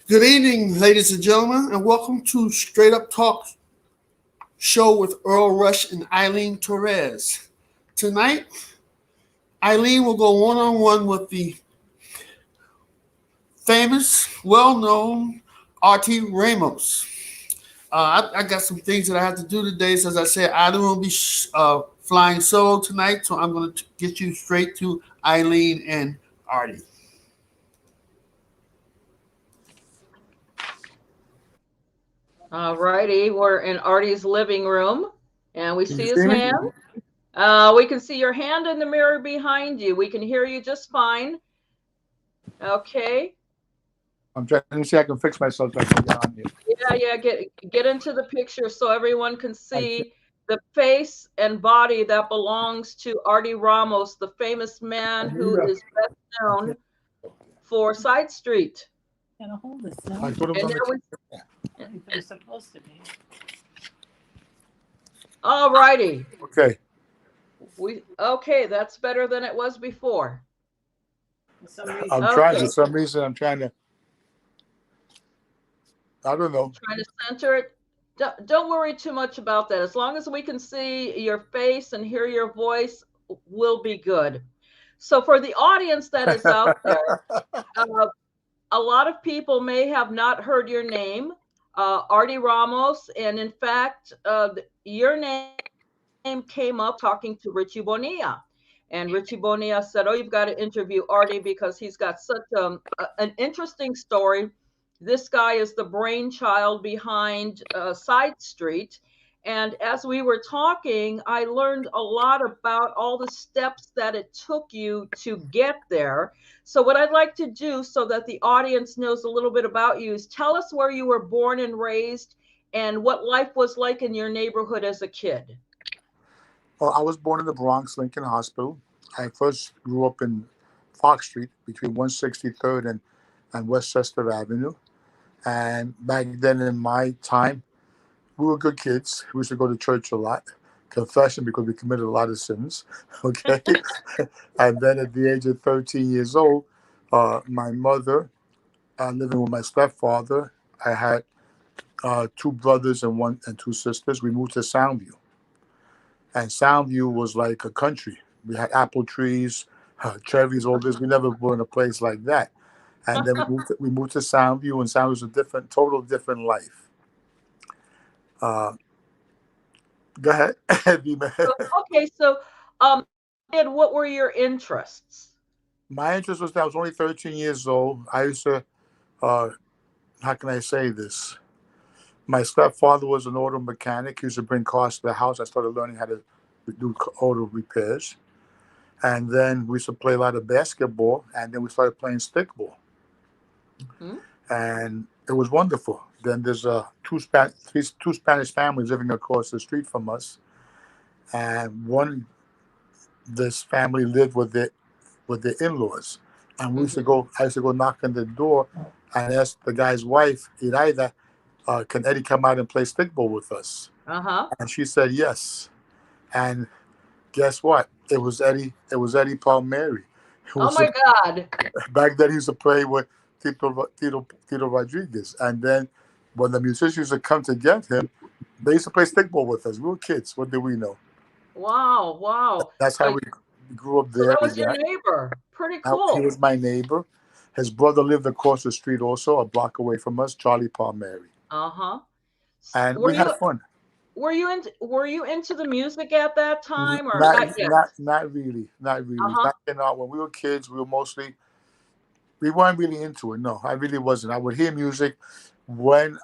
Good evening, ladies and gentlemen, and welcome to Straight Up Talk Show with Earl Rush and Eileen Torres. Tonight, Eileen will go one on one with the famous, well known Artie Ramos. I got some things that I have to do today. So, as I said, I don't want to be flying solo tonight, so I'm going to get you straight to Eileen and Artie. All righty, we're in Artie's living room and we Can you see his see me? hand. We can see your hand in the mirror behind you. We can hear you just fine. Okay. I'm trying to see if I can fix myself so I can get on here. Yeah, get into the picture so everyone can see the face and body that belongs to Artie Ramos, the famous man who is best known for Side Street. Gotta hold this now. I thought it was on They're supposed to be. All righty. Okay. Okay, that's better than it was before. For some reason. I'm trying. For some reason, I'm trying to. I don't know. Trying to center it. Don't worry too much about that. As long as we can see your face and hear your voice, we'll be good. So for the audience that is out there, a lot of people may have not heard your name, Artie Ramos, and in fact, your name came up talking to Richie Bonilla. And Richie Bonilla said, oh, you've got to interview Artie because he's got such an interesting story. This guy is the brainchild behind Side Street. And as we were talking, I learned a lot about all the steps that it took you to get there. So what I'd like to do so that the audience knows a little bit about you is tell us where you were born and raised and what life was like in your neighborhood as a kid. Well, I was born in the Bronx, Lincoln Hospital. I first grew up in Fox Street between 163rd and Westchester Avenue. And back then in my time, we were good kids. We used to go to church a lot. Confession, because we committed a lot of sins. Okay. And then at the age of 13 years old, my mother, living with my stepfather, I had two brothers and two sisters. We moved to Soundview. And Soundview was like a country. We had apple trees, cherries, all this. We never were in a place like that. And then we moved to Soundview, and Soundview was a total different life. Go ahead. Okay, so Ed, what were your interests? My interest was that I was only 13 years old. I used to, how can I say this? My stepfather was an auto mechanic. He used to bring cars to the house. I started learning how to do auto repairs. And then we used to play a lot of basketball, and then we started playing stickball. Mm-hmm. And it was wonderful. Then there's two Spanish families living across the street from us, and this family lived with their in-laws, and we used to go. I used to go knock on the door and ask the guy's wife, Iraida, can Eddie come out and play stickball with us? And she said yes. And guess what? It was Eddie Palmieri. Oh my God! Back then, he used to play with Tito Rodriguez, and then when the musicians used to come to get him, they used to play stickball with us. We were kids. What did we know? Wow! That's how we grew up there. So that was your neighbor. Pretty cool. He was my neighbor. His brother lived across the street, also a block away from us, Charlie Palmieri. And we had fun. Were you into the music at that time, or not yet? Not really. Back in when we were kids, we weren't really into it. No, I really wasn't. I would hear music when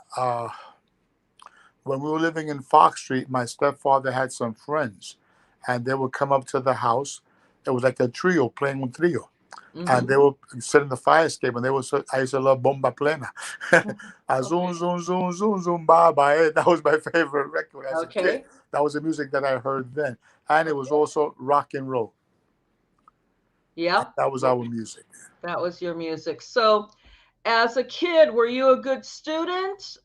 we were living in Fox Street. My stepfather had some friends, and they would come up to the house. It was like a trio playing un trio. Mm-hmm. And they would sit in the fire escape, and I used to love Bomba Plena. Zoom, zoom, zoom, zoom, zoom, ba, ba. That was my favorite record as a kid. That was the music that I heard then. And it was also rock and roll. Yeah. That was our music. That was your music. So as a kid, were you a good student?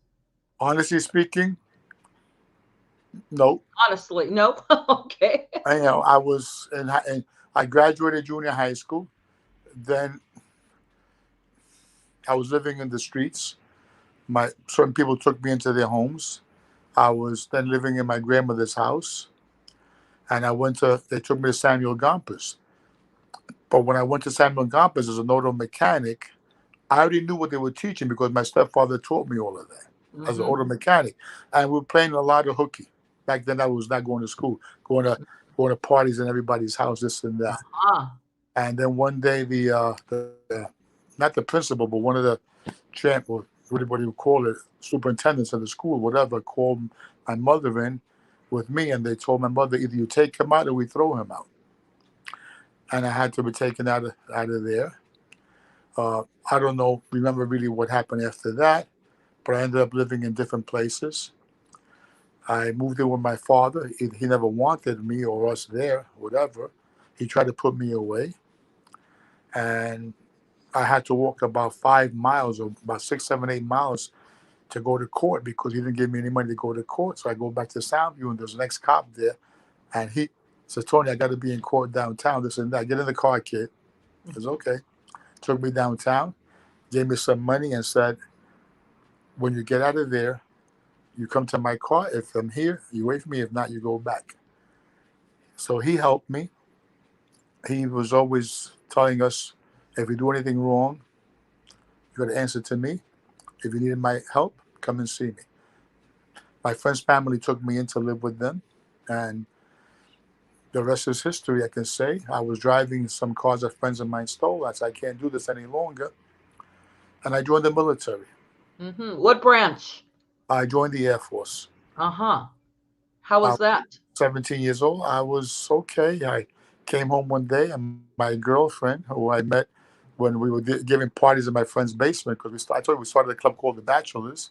Honestly speaking, no. Honestly, no. Okay. I was I graduated junior high school. Then I was living in the streets. certain people took me into their homes. I was then living in my grandmother's house, and they took me to Samuel Gompers. But when I went to Samuel Gompers as an auto mechanic, I already knew what they were teaching because my stepfather taught me all of that as an auto mechanic. And we were playing a lot of hooky. Back then I was not going to school, going to parties in everybody's house, this and that. And then one day the not the principal, but one of the or what do you call it, superintendents of the school, whatever, called my mother in with me, and they told my mother, either you take him out or we throw him out. And I had to be taken out of there. I don't remember really what happened after that, but I ended up living in different places. I moved in with my father. He never wanted me or us there, whatever. He tried to put me away. And I had to walk about 5 miles, or about 6, 7, 8 miles to go to court because he didn't give me any money to go to court. So I go back to Soundview, and there's an ex-cop there. And he says, Tony, I got to be in court downtown, this and that. Get in the car, kid. I said, okay. Took me downtown, gave me some money, and said, when you get out of there, you come to my car. If I'm here, you wait for me. If not, you go back. So he helped me. He was always telling us, if we do anything wrong, you got to answer to me. If you needed my help, come and see me. My friend's family took me in to live with them, and the rest is history, I can say. I was driving some cars that friends of mine stole. I said, I can't do this any longer. And I joined the military. What branch? I joined the Air Force. How was that? 17 years old. I was okay. I came home one day, and my girlfriend, who I met when we were giving parties in my friend's basement, because I told you we started a club called The Bachelors.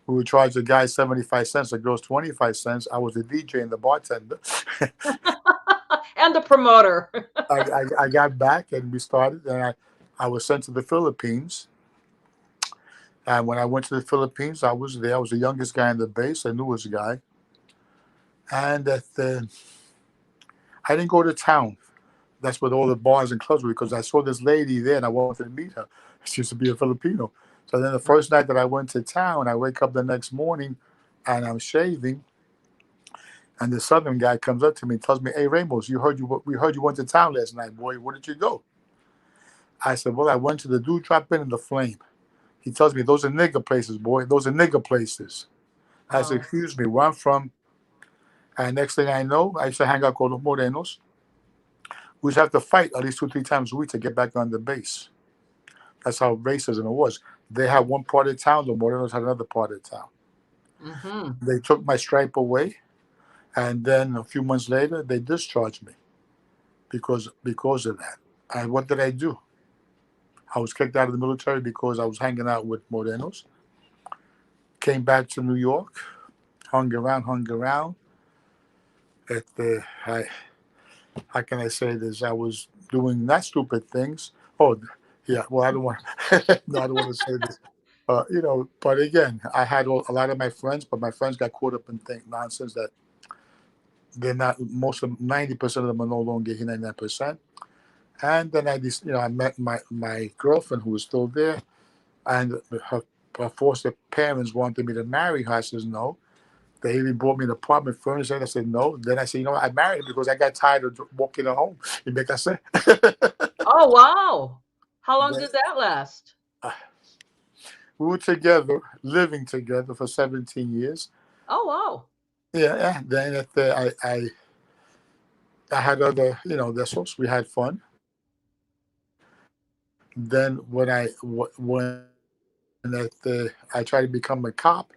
We would charge the guys 75 cents, the girls 25 cents. I was the DJ and the bartender. And the promoter. I got back, and we started, and I was sent to the Philippines. And when I went to the Philippines, I was there. I was the youngest guy in the base, the newest guy. And I didn't go to town. That's what all the bars and clubs were, because I saw this lady there and I wanted to meet her. She used to be a Filipino. So then the first night that I went to town, I wake up the next morning and I'm shaving. And the Southern guy comes up to me and tells me, hey, Ramos, we heard you went to town last night, boy. Where did you go? I said, well, I went to the Dude Drop In the Flame. He tells me, those are nigger places, boy. Those are nigger places. I said, excuse me, where I'm from. And next thing I know, I used to hang out with los Morenos. We used to have to fight at least 2, 3 times a week to get back on the base. That's how racism it was. They had one part of town, the Morenos had another part of town. They took my stripe away, and then a few months later, they discharged me because of that. And what did I do? I was kicked out of the military because I was hanging out with Morenos. Came back to New York, hung around. How can I say this? I was doing not stupid things. Oh, yeah. Well, I don't want. No, I don't want to say this. But again, I had a lot of my friends, but my friends got caught up in nonsense that they're not. 90% of them are no longer here. 99%. And then I met my girlfriend, who was still there, and her foster parents wanted me to marry her. I says no. They even bought me an apartment furnished. I said no. Then I said, I married her because I got tired of walking her home. You make that sense? Oh, wow. How long did that last? We were together, living together for 17 years. Oh, wow. Yeah. Then I had other, vessels. We had fun. Then when I tried to become a cop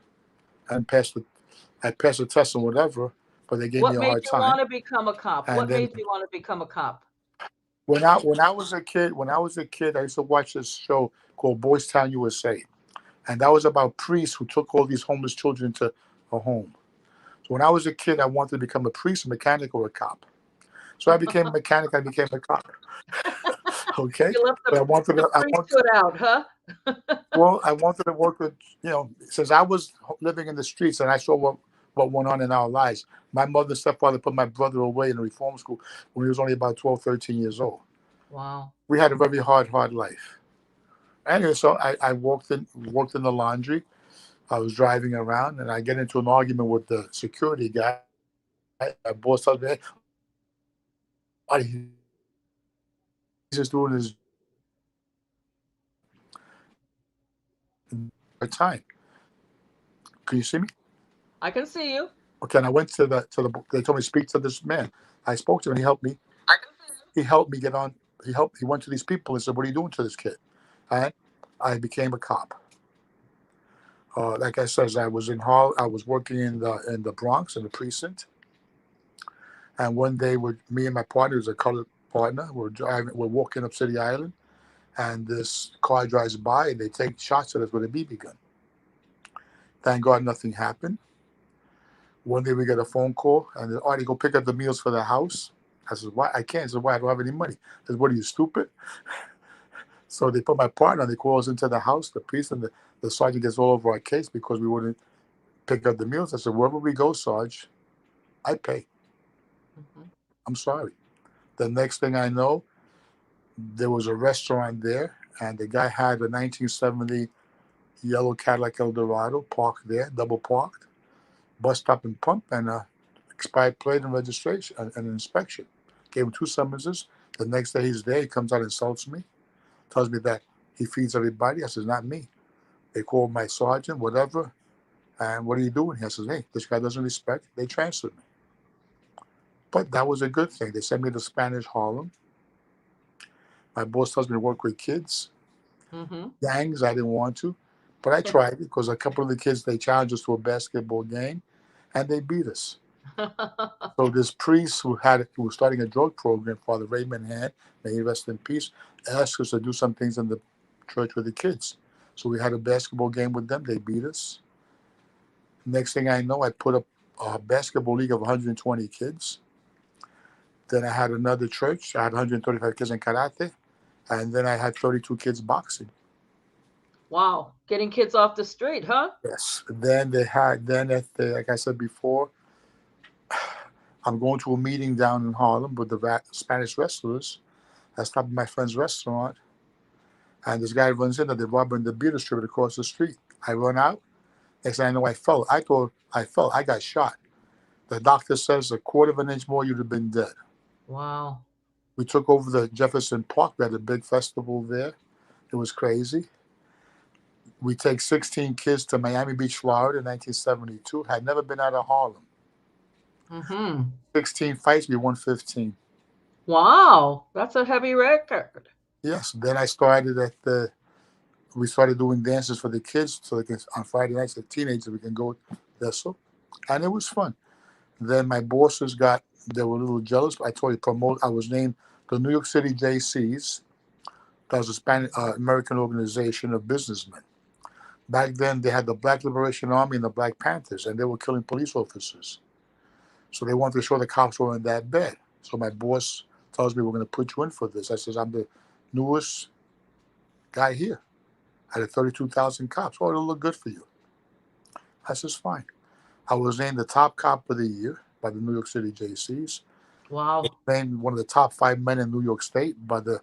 and I passed the test and whatever, but they gave me a hard time. What made you want to become a cop? Made you want to become a cop? When I was a kid, I used to watch this show called Boys Town USA, and that was about priests who took all these homeless children to a home. So when I was a kid, I wanted to become a priest, a mechanic, or a cop. So I became a mechanic. I became a cop. Okay, you left I wanted out, huh? Well, I wanted to work with, since I was living in the streets and I saw what went on in our lives. My mother and stepfather put my brother away in a reform school when he was only about 12, 13 years old. Wow. We had a very hard life. Anyway, so I worked in the laundry. I was driving around and I get into an argument with the security guy. My boss tells me, "Hey, Artie, he's just doing his time. Can you see me?" I can see you. Okay, and I went to the they told me to speak to this man. I spoke to him and he helped me. He helped me get on. He went to these people and said, "What are you doing to this kid?" And I became a cop. Like I said, I was I was working in the Bronx in the precinct. And one day, me and my partner, who's a colored partner, we're walking up City Island, and this car drives by and they take shots at us with a BB gun. Thank God nothing happened. One day we get a phone call and they Artie, go pick up the meals for the house. I said, "Why? I can't." He said, "Why? I don't have any money." I said, "What are you, stupid?" So they put my partner and they call us into the house, the priest, and the sergeant gets all over our case because we wouldn't pick up the meals. I said, "Wherever we go, Sarge, I pay. I'm sorry." The next thing I know, there was a restaurant there, and the guy had a 1970 yellow Cadillac Eldorado parked there, double parked, bus stop and pump, and a expired plate and registration and an inspection. Gave him 2 summonses. The next day he's there, he comes out and insults me, tells me that he feeds everybody. I says, "Not me." They called my sergeant, whatever, and "What are you doing here?" I says, "Hey, this guy doesn't respect." They transferred me. But that was a good thing. They sent me to Spanish Harlem. My boss tells me to work with kids. Gangs, I didn't want to, but I tried it because a couple of the kids, they challenged us to a basketball game, and they beat us. So this priest who was starting a drug program, Father Raymond Hand, may he rest in peace, asked us to do some things in the church with the kids. So we had a basketball game with them. They beat us. Next thing I know, I put up a basketball league of 120 kids. Then I had another church. I had 135 kids in karate. And then I had 32 kids boxing. Wow. Getting kids off the street, huh? Yes. Then like I said before, I'm going to a meeting down in Harlem with the Spanish wrestlers. I stopped at my friend's restaurant, and this guy runs in that they're robbing the beer distributor across the street. I run out. Next thing I know, I fell. I thought I fell. I got shot. The doctor says a quarter of an inch more, you'd have been dead. Wow. We took over the Jefferson Park. We had a big festival there. It was crazy. We take 16 kids to Miami Beach, Florida in 1972. Had never been out of Harlem. 16 fights, we won 15. Wow, that's a heavy record. Yes. Then I started we started doing dances for the kids so they can, on Friday nights, the teenagers, we can go wrestle. And it was fun. Then my bosses they were a little jealous. I told you, I was named the New York City JCs. That was a Spanish American organization of businessmen. Back then, they had the Black Liberation Army and the Black Panthers, and they were killing police officers. So they wanted to show the cops weren't that bad. So my boss tells me, "We're going to put you in for this." I says, "I'm the newest guy here. Out of 32,000 cops. Oh, it'll look good for you." I says, "Fine." I was named the top cop of the year by the New York City JCs. Wow. Named one of the top 5 men in New York State by the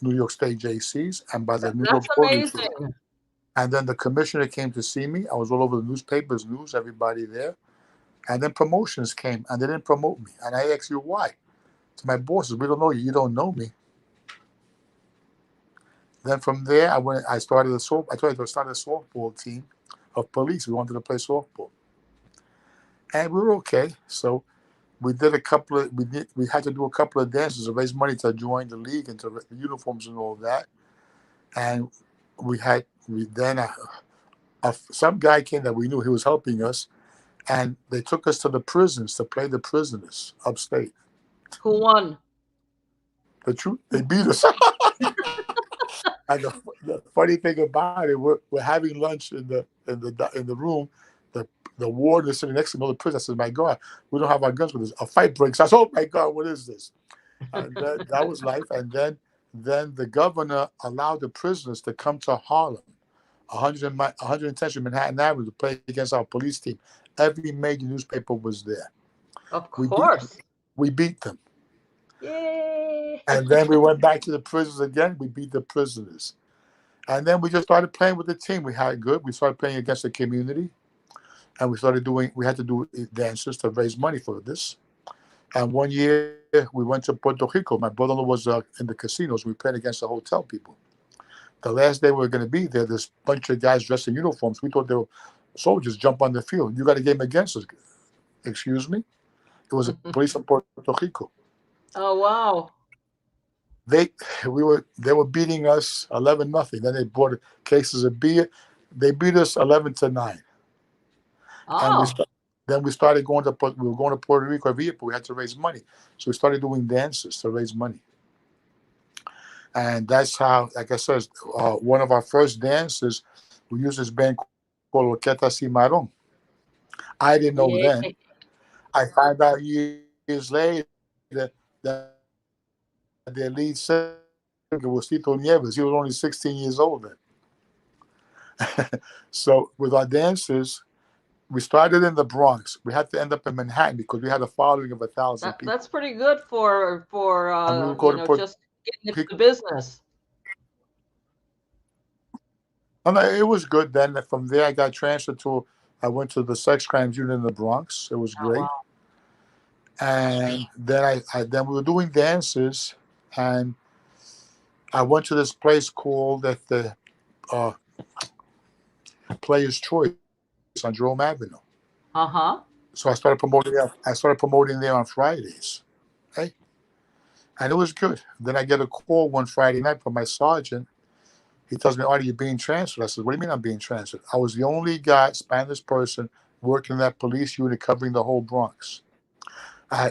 New York State JCs and by the New York That's Police. amazing. And then the commissioner came to see me. I was all over the newspapers, news, everybody there. And then promotions came, and they didn't promote me. And I asked you why. To my bosses, "We don't know you. You don't know me." Then from there, I started a softball team of police. We wanted to play softball. And we were okay. So we had to do a couple of dances to raise money to join the league and to the uniforms and all that. And some guy came that we knew, he was helping us, and they took us to the prisons to play the prisoners upstate. Who won? The truth, they beat us. And the funny thing about it, we're having lunch in the room. The warden is sitting next to another prison. I said, "My God, we don't have our guns with us." A fight breaks. I said, "Oh my God, what is this?" And that was life. And then the governor allowed the prisoners to come to Harlem, 110th Street, Manhattan Avenue, to play against our police team. Every major newspaper was there. Of course. We beat them. Yay. And then we went back to the prisons again. We beat the prisoners. And then we just started playing with the team. We had good. We started playing against the community, and we started doing. We had to do dances to raise money for this. And one year we went to Puerto Rico. My brother-in-law was in the casinos. We played against the hotel people. The last day we were going to be there, this bunch of guys dressed in uniforms. We thought they were soldiers. Jump on the field. You got a game against us? Excuse me. It was the police in Puerto Rico. Oh, wow. They were beating us 11-0. Then they brought cases of beer. They beat us 11-9. And Oh, then we started going to we were going to Puerto Rico every year, but we had to raise money. So we started doing dances to raise money. And that's how, like I said, one of our first dances, we used this band called Orquesta Cimarron. I didn't know yeah. then. I found out years later that their lead singer was Tito Nieves. He was only 16 years old then. So with our dances, we started in the Bronx. We had to end up in Manhattan because we had a following of 1,000 people. That's pretty good for And we would go to just getting into the business. And it was good then. From there, I got transferred to. I went to the sex crimes unit in the Bronx. It was great. Wow. And then then we were doing dances, and I went to this place called at the Players Choice on Jerome Avenue. So I started promoting there. I started promoting there on Fridays. Okay? And it was good. Then I get a call one Friday night from my sergeant. He tells me, Artie, you're being transferred. I said, what do you mean I'm being transferred? I was the only guy, Spanish person, working in that police unit covering the whole Bronx.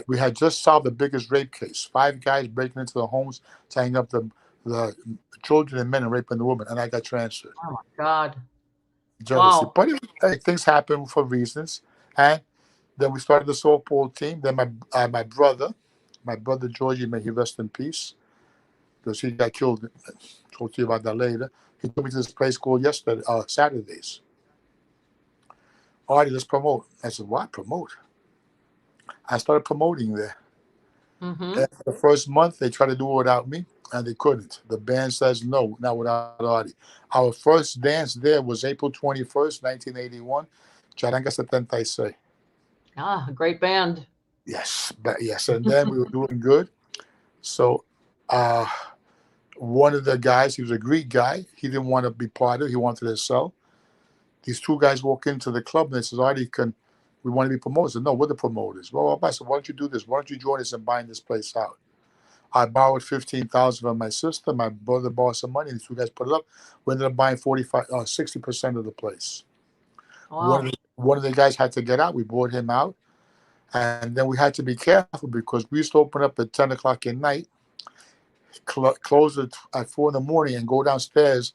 We had just solved the biggest rape case. 5 guys breaking into the homes, tying up the children and men and raping the women. And I got transferred. Oh, my God. Jealousy. Wow. But hey, things happen for reasons. And then we started the softball team. Then my brother Georgie, may he rest in peace, because he got killed. I'll talk to you about that later. He took me to this place called Saturdays. Artie, let's promote. I said, what? Promote? I started promoting there. The first month, they tried to do it without me, and they couldn't. The band says, no, not without Artie. Our first dance there was April 21st, 1981. Charanga 76. Ah, great band. Yes, and then we were doing good. So one of the guys, he was a Greek guy. He didn't want to be part of it. He wanted to sell. These 2 guys walk into the club and they says, Artie, we want to be promoters. I said, no, we're the promoters. Well, I said, why don't you do this? Why don't you join us in buying this place out? I borrowed $15,000 from my sister. My brother borrowed some money. These 2 guys put it up. We ended up buying 60% of the place. Wow. One of the guys had to get out. We bought him out. And then we had to be careful because we used to open up at 10 o'clock at night, close it at 4 in the morning, and go downstairs,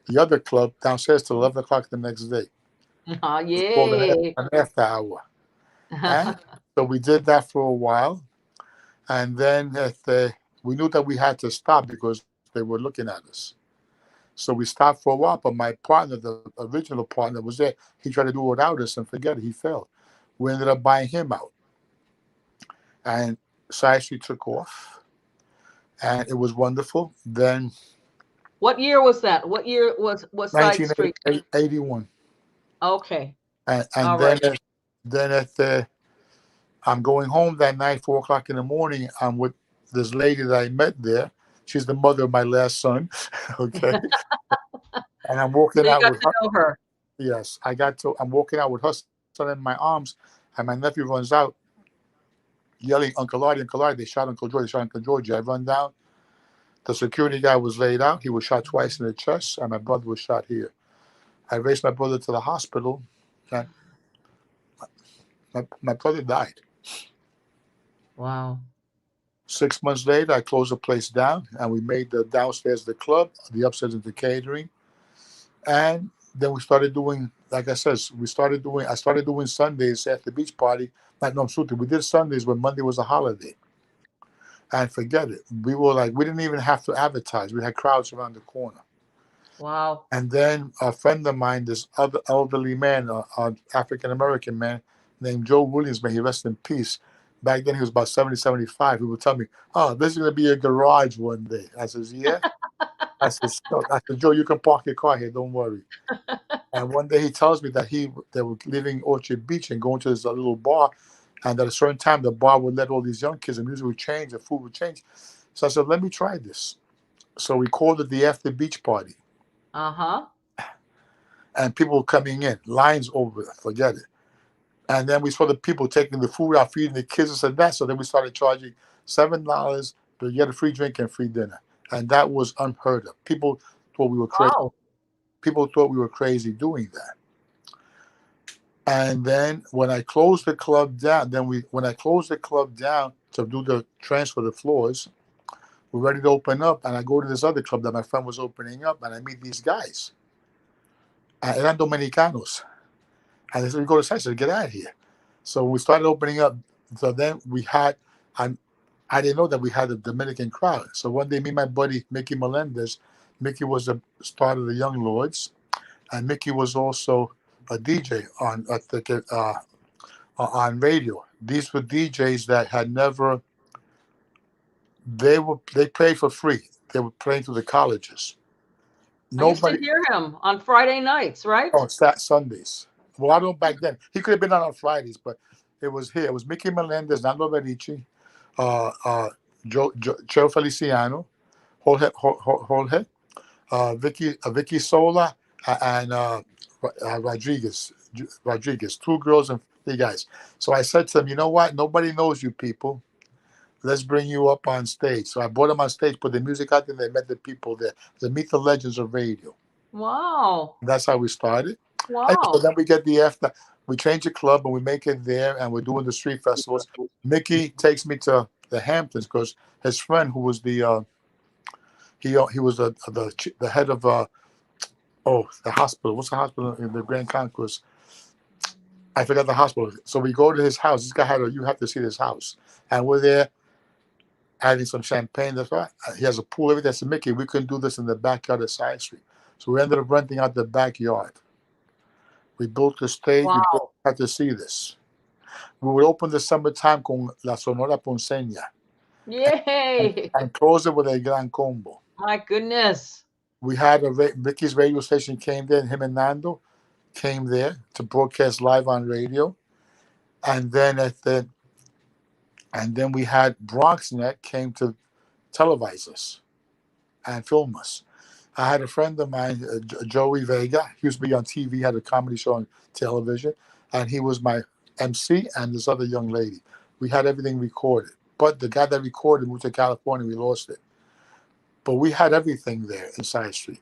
the other club downstairs till 11 o'clock the next day. Yay. An after hour. And so we did that for a while. And then we knew that we had to stop because they were looking at us. So we stopped for a while. But my partner, the original partner, was there. He tried to do it without us, and forget it, he failed. We ended up buying him out. And so I actually took off. And it was wonderful. Then what year was that? What year was Side Street? 1981. Okay. And All then right. then I'm going home that night, 4 o'clock in the morning. I'm with this lady that I met there. She's the mother of my last son. Okay. And I'm walking out with her. Know her. Yes, I'm walking out with her son in my arms, and my nephew runs out yelling, Uncle Artie, Uncle Artie. They shot Uncle George, they shot Uncle George. I run down. The security guy was laid out. He was shot twice in the chest, and my brother was shot here. I raced my brother to the hospital, and my brother died. Wow. 6 months later, I closed the place down, and we made the downstairs the club, the upstairs into catering. And then we started doing, like I said, I started doing Sundays at the beach party. We did Sundays when Monday was a holiday. And forget it. We didn't even have to advertise. We had crowds around the corner. Wow. And then a friend of mine, this other elderly man, an African-American man named Joe Williams, may he rest in peace. Back then he was about 70, 75. He would tell me, oh, this is going to be a garage one day. I says, yeah. I said, so, I said, Joe, you can park your car here. Don't worry. And one day he tells me that they were leaving Orchard Beach and going to this little bar. And at a certain time, the bar would let all these young kids, the music would change, the food would change. So I said, let me try this. So we called it the After Beach Party. Uh-huh. And people were coming in, lines over, forget it. And then we saw the people taking the food out, feeding the kids, this and that. So then we started charging $7 to get a free drink and free dinner. And that was unheard of. People thought we were crazy. Wow. People thought we were crazy doing that. And then when I closed the club down, to do the transfer the floors, we're ready to open up. And I go to this other club that my friend was opening up, and I meet these guys. Eran Dominicanos. And they said, we go to site, I said, get out of here. So we started opening up. So then I didn't know that we had a Dominican crowd. So one day, me and my buddy, Mickey Melendez, Mickey was the start of the Young Lords. And Mickey was also a DJ on radio. These were DJs that had never, they played for free. They were playing through the colleges. I used to hear him on Friday nights, right? Oh, Sundays. Well, I don't know back then. He could have been on Fridays, but it was here. It was Mickey Melendez, Nando Berici, Joe Feliciano, Jorge, Vicky Sola, and Rodriguez, 2 girls and 3 guys. So I said to them, you know what? Nobody knows you people. Let's bring you up on stage. So I brought them on stage, put the music out there, and they met the people there. To meet the legends of radio. Wow. That's how we started. Wow. And so then we get we change the club and we make it there, and we're doing the street festivals. Mickey takes me to the Hamptons because his friend, who was he was the head of the hospital. What's the hospital in the Grand Concourse? I forgot the hospital. So we go to his house. This guy you have to see this house, and we're there having some champagne. That's right. He has a pool. Everything. I said, Mickey, we couldn't do this in the backyard of Side Street. So we ended up renting out the backyard. We built the stage. Wow. We had to see this. We would open the summertime con La Sonora Ponceña. Yay. And close it with a Gran Combo. My goodness. We had Mickey's radio station came there, and him and Nando came there to broadcast live on radio. And then we had BronxNet came to televise us and film us. I had a friend of mine, Joey Vega. He used to be on TV, had a comedy show on television, and he was my MC and this other young lady. We had everything recorded. But the guy that recorded moved to California. We lost it. But we had everything there in Side Street.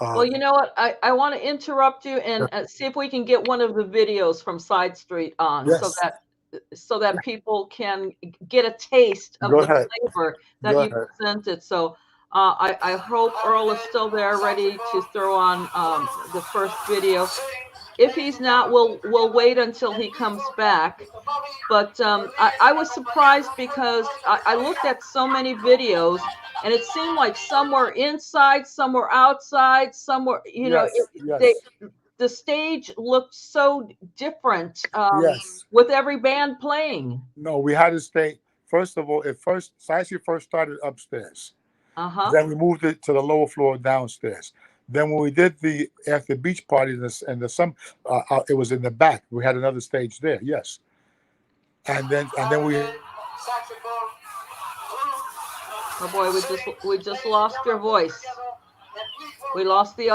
Well, you know what? I want to interrupt you and see if we can get one of the videos from Side Street on, yes. so that people can get a taste of the flavor that you presented. So I hope Earl is still there, ready to throw on the first video. If he's not, we'll wait until he comes back. But I was surprised because I looked at so many videos, and it seemed like some were inside, some were outside, some were, the stage looked so different with every band playing. No, we had to stay. First of all, Side Street first started upstairs. Then we moved it to the lower floor downstairs. Then when we did the After Beach party and the summer, it was in the back. We had another stage there, yes. And then we. Oh boy, we just lost your voice. We lost the.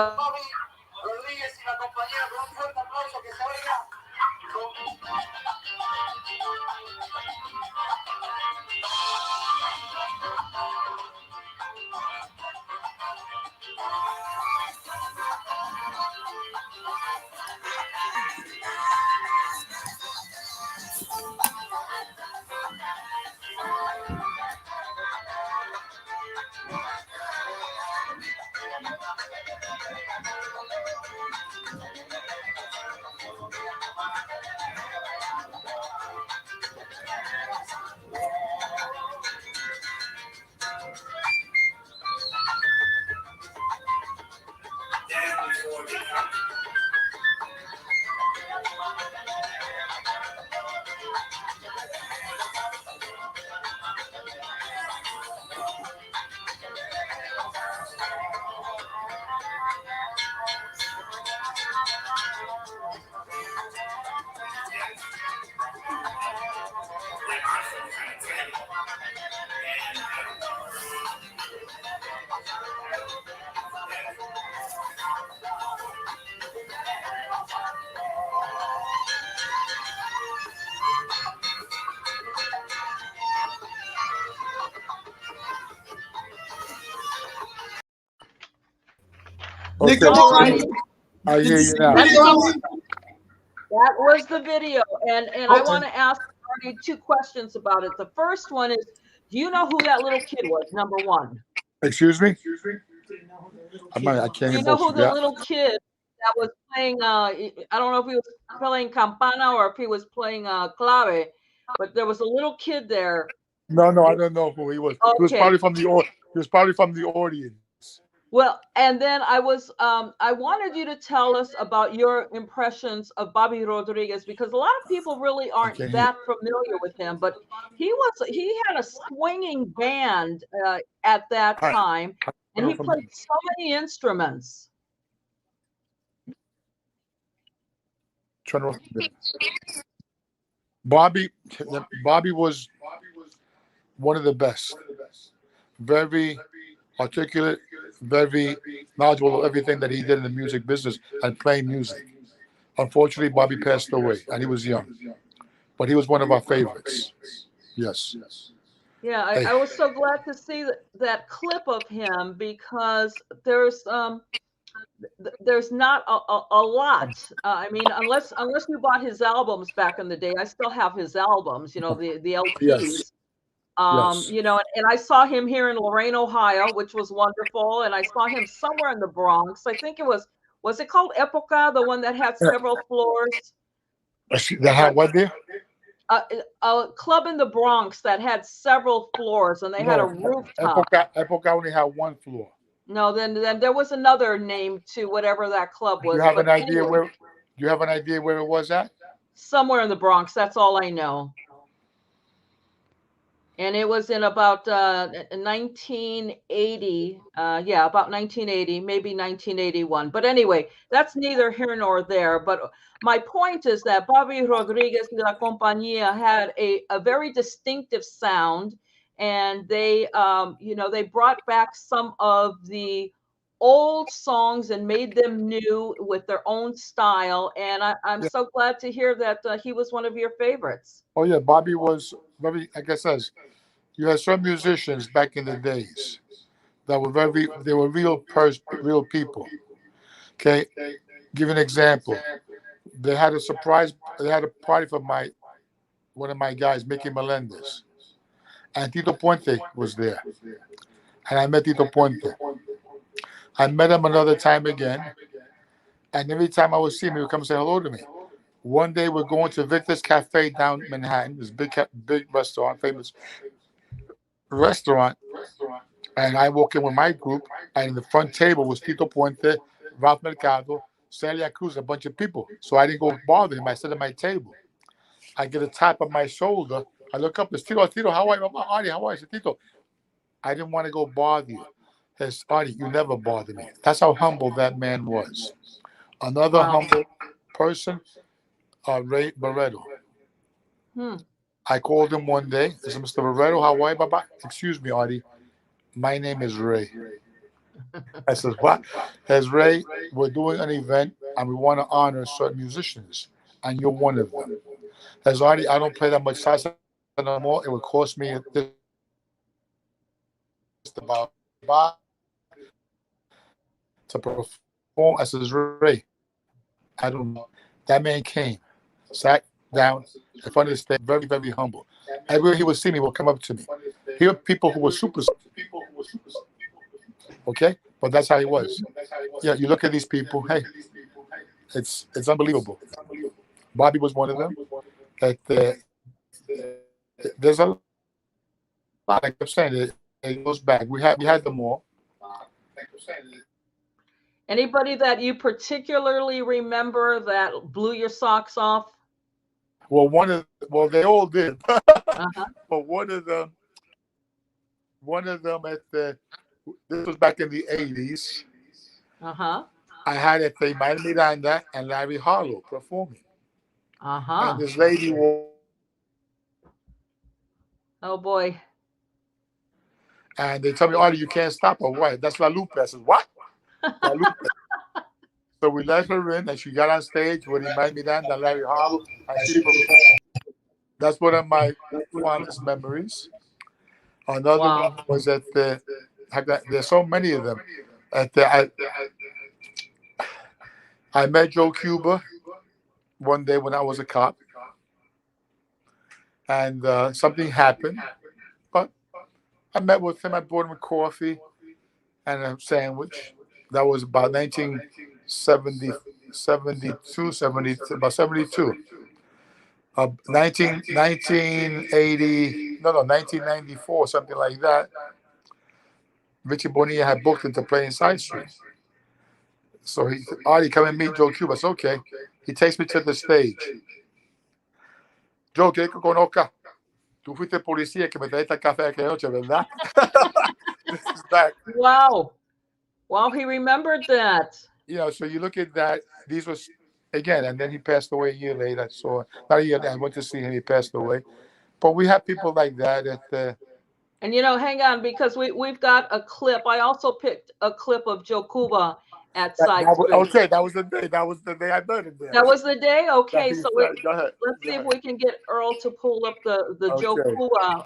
Okay. All righty. I hear you now. That was the video, and I Okay. want to ask Artie 2 questions about it. The first one is, do you know who that little kid was? Number one. Excuse me? I Do can't you hear know both who of the you. little kid that was playing? I don't know if he was playing campana or if he was playing clave, but there was a little kid there. No, I don't know who he was. He was Okay. probably from the audience. Well, and then I wanted you to tell us about your impressions of Bobby Rodriguez, because a lot of people really aren't Okay. that familiar with him, but he had a swinging band at that Hi. time, and he played so many instruments. Bobby was one of the best. Very articulate, very knowledgeable of everything that he did in the music business and playing music. Unfortunately, Bobby passed away, and he was young, but he was one of our favorites. Yes. Yeah, I was so glad to see that clip of him, because there's not a lot. I mean, unless you bought his albums back in the day. I still have his albums, the LPs. Yes. Yes. And I saw him here in Lorain, Ohio, which was wonderful. And I saw him somewhere in the Bronx. I think it was it called Epoca, the one that had several floors? That had what there? A club in the Bronx that had several floors, and they had a rooftop. Epoca only had one floor. No, then there was another name to whatever that club was. Do you have an idea where? Do you have an idea where it was at? Somewhere in the Bronx. That's all I know. And it was in about 1980. About 1980, maybe 1981. But anyway, that's neither here nor there. But my point is that Bobby Rodriguez de la Compañía had a very distinctive sound, and they they brought back some of the old songs and made them new with their own style. And I'm so glad to hear that he was one of your favorites. Oh yeah, Bobby was very. Like I said, you had some musicians back in the days that were they were real people. Okay, give an example. They had a party for one of my guys, Mickey Melendez, and Tito Puente was there, and I met Tito Puente. I met him another time again, and every time I would see him, he would come and say hello to me. One day we're going to Victor's Cafe down Manhattan, this big restaurant, famous restaurant, and I walk in with my group, and in the front table was Tito Puente, Ralph Mercado, Celia Cruz, a bunch of people. So I didn't go bother him. I sat at my table. I get a tap on my shoulder. I look up. It's Tito, how are you? Artie, how are you? I said, Tito, I didn't want to go bother you. Says, Artie, you never bother me. That's how humble that man was. Another humble person, Ray Barreto. I called him one day. I said, Mr. Barreto, how are you, Baba? Excuse me, Artie. My name is Ray. I said, what? As Ray, we're doing an event and we want to honor certain musicians, and you're one of them. As Artie, I don't play that much salsa no more. It would cost me just about to perform. I said, Ray, I don't know. That man came, sat down in front of the stage, very, very humble. Everywhere he would see me, would come up to me. Here are people who were super. Okay, but that's how he was. Yeah, you look at these people. Hey, it's unbelievable. Bobby was one of them. There's a lot. Like I'm saying, it goes back. We had them all. Anybody that you particularly remember that blew your socks off? Well, they all did. But one of them this was back in the 80s. I had a Maymar Miranda and Larry Harlow performing. And this lady oh boy. And they tell me, Artie, you can't stop her. Why? That's La Lupe. I said, what? La Lupe. So we let her in, and she got on stage with Maymar Miranda and Larry Harlow, and she performed. That's one of my fondest memories. Another one was there's so many of them. I met Joe Cuba one day when I was a cop, and something happened. But I met with him. I bought him coffee and a sandwich. That was about 1970, 72, 70, about 72. 1980, no, 1994, something like that. Richie Bonilla had booked him to play in Side Street. So he said, Artie, come and meet Joe Cuba. I said, okay. He takes me to the stage. Joe, ¿quieres que conozca? Tú fuiste policía que me traiste café aquella noche, ¿verdad? This is back. Wow. Wow, he remembered that. You know, so you look at that. These was, again, and then he passed away a year later. So not a year later, I went to see him. He passed away. But we have people like that at And hang on, because we've got a clip. I also picked a clip of Joe Cuba at Side Street. okay, that was the day. That was the day I met him there. That was the day? Okay, so go ahead. let's see if we can get Earl to pull up the Joe Okay. Cuba.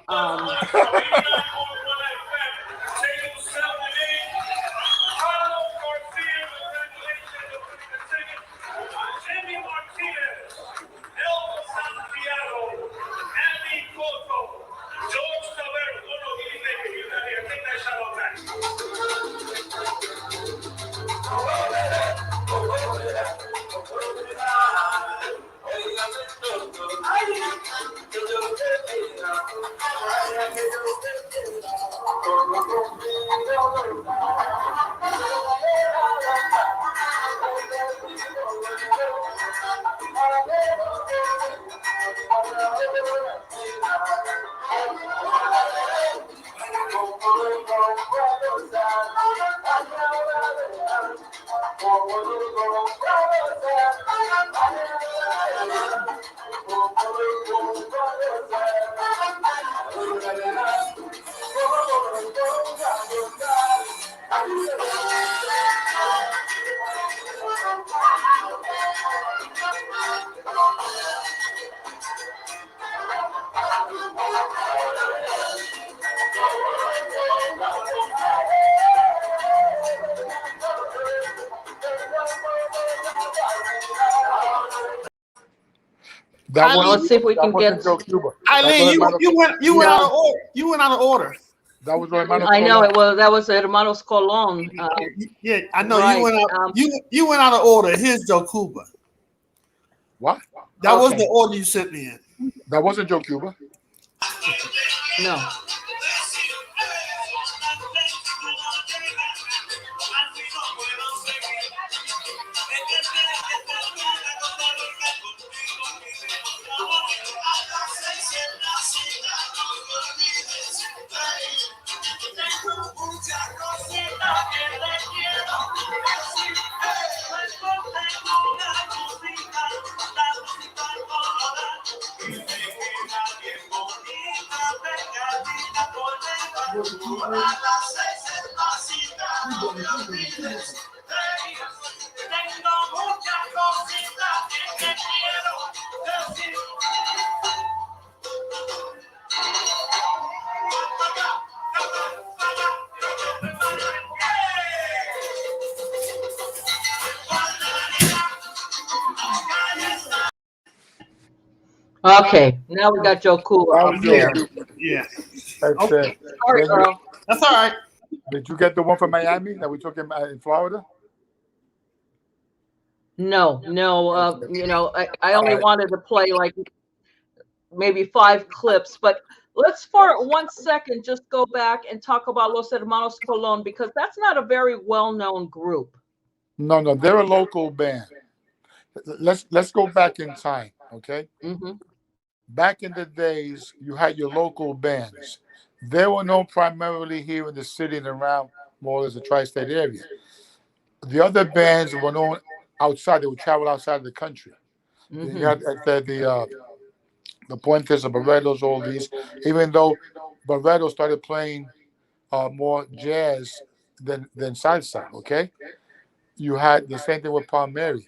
Let's see if we can get Joe Cuba. Eileen, you went out of order. You went out of order. That was Hermano I know Colon. that was Hermanos Colon. Yeah, I know Right, you went out. You went out of order. Here's Joe Cuba. What? That was Okay. the order you sent me in. That wasn't Joe Cuba. No. Okay, now we got Joe Cuba That up was there. Joe Cuba. Yeah, That's Okay. Sorry, Then Earl. that's all right. Did you get the one from Miami that we took in Florida? No. I only wanted to play like maybe 5 clips, but let's for 1 second just go back and talk about Los Hermanos Colon, because that's not a very well-known group. No, they're a local band. Let's go back in time, okay? Mm-hmm. Back in the days, you had your local bands. They were known primarily here in the city and around more or less the tri-state area. The other bands were known outside. They would travel outside the country. Mm-hmm. You had the Puentes, the Barretos, all these. Even though Barreto started playing more jazz than salsa, okay? You had the same thing with Palmieri.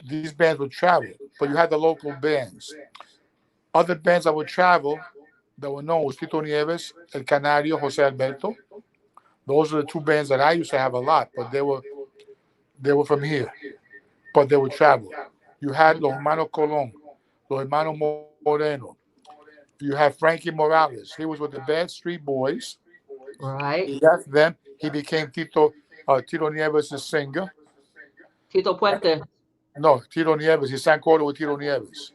These bands would travel, but you had the local bands. Other bands that would travel that were known was Tito Nieves, El Canario, Jose Alberto. Those are the 2 bands that I used to have a lot, but they were from here. but they would travel. You had Los Hermanos Colón, Los Hermanos Moreno. You have Frankie Morales. He was with the Bad Street Boys. Right. He left them. He became Tito Nieves' singer. Tito Puente. No, Tito Nieves. He sang quarter with Tito Nieves.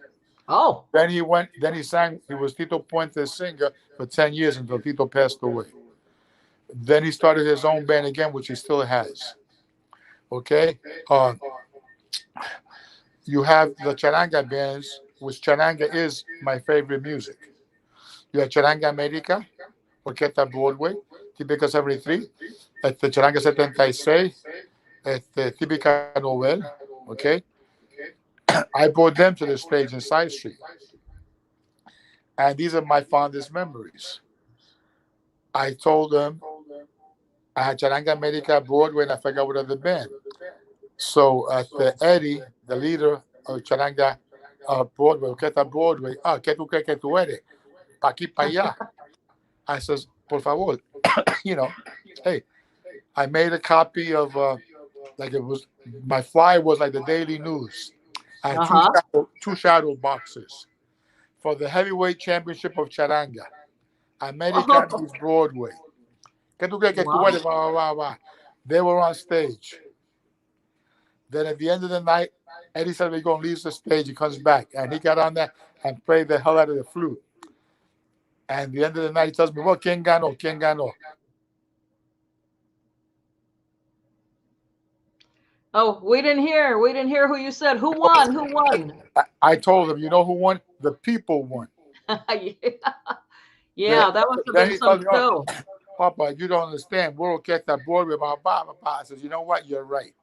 Oh. Then he sang, he was Tito Puente's singer for 10 years until Tito passed away. Then he started his own band again, which he still has. Okay? You have the charanga bands, which charanga is my favorite music. You have Charanga América, Orquesta Broadway, Típica 73, Charanga 76, Típica Novel, okay? I brought them to the stage in Side Street. And these are my fondest memories. I told them I had Charanga América, Broadway, and I forgot what other band. So Eddie, the leader of Charanga Broadway, Orquesta Broadway, ¿qué tú crees que tú eres? Pa' aquí, pa' allá. I says, por favor, hey, I made a copy of, my flyer was like the Daily News. I had two shadow boxes for the heavyweight championship of Charanga. America meets Broadway. ¿Qué tú crees que tú eres? They were on stage. Then at the end of the night, Eddie said we're going to leave the stage. He comes back, and he got on there and played the hell out of the flute. And at the end of the night, he tells me, well, ¿quién ganó? ¿Quién ganó? Oh, we didn't hear. We didn't hear who you said. Who won? Who won? I told him, you know who won? The people won. Yeah, that must have been some show. Papa, you don't understand. We'll get that board with my Papa. I says, you know what? You're right.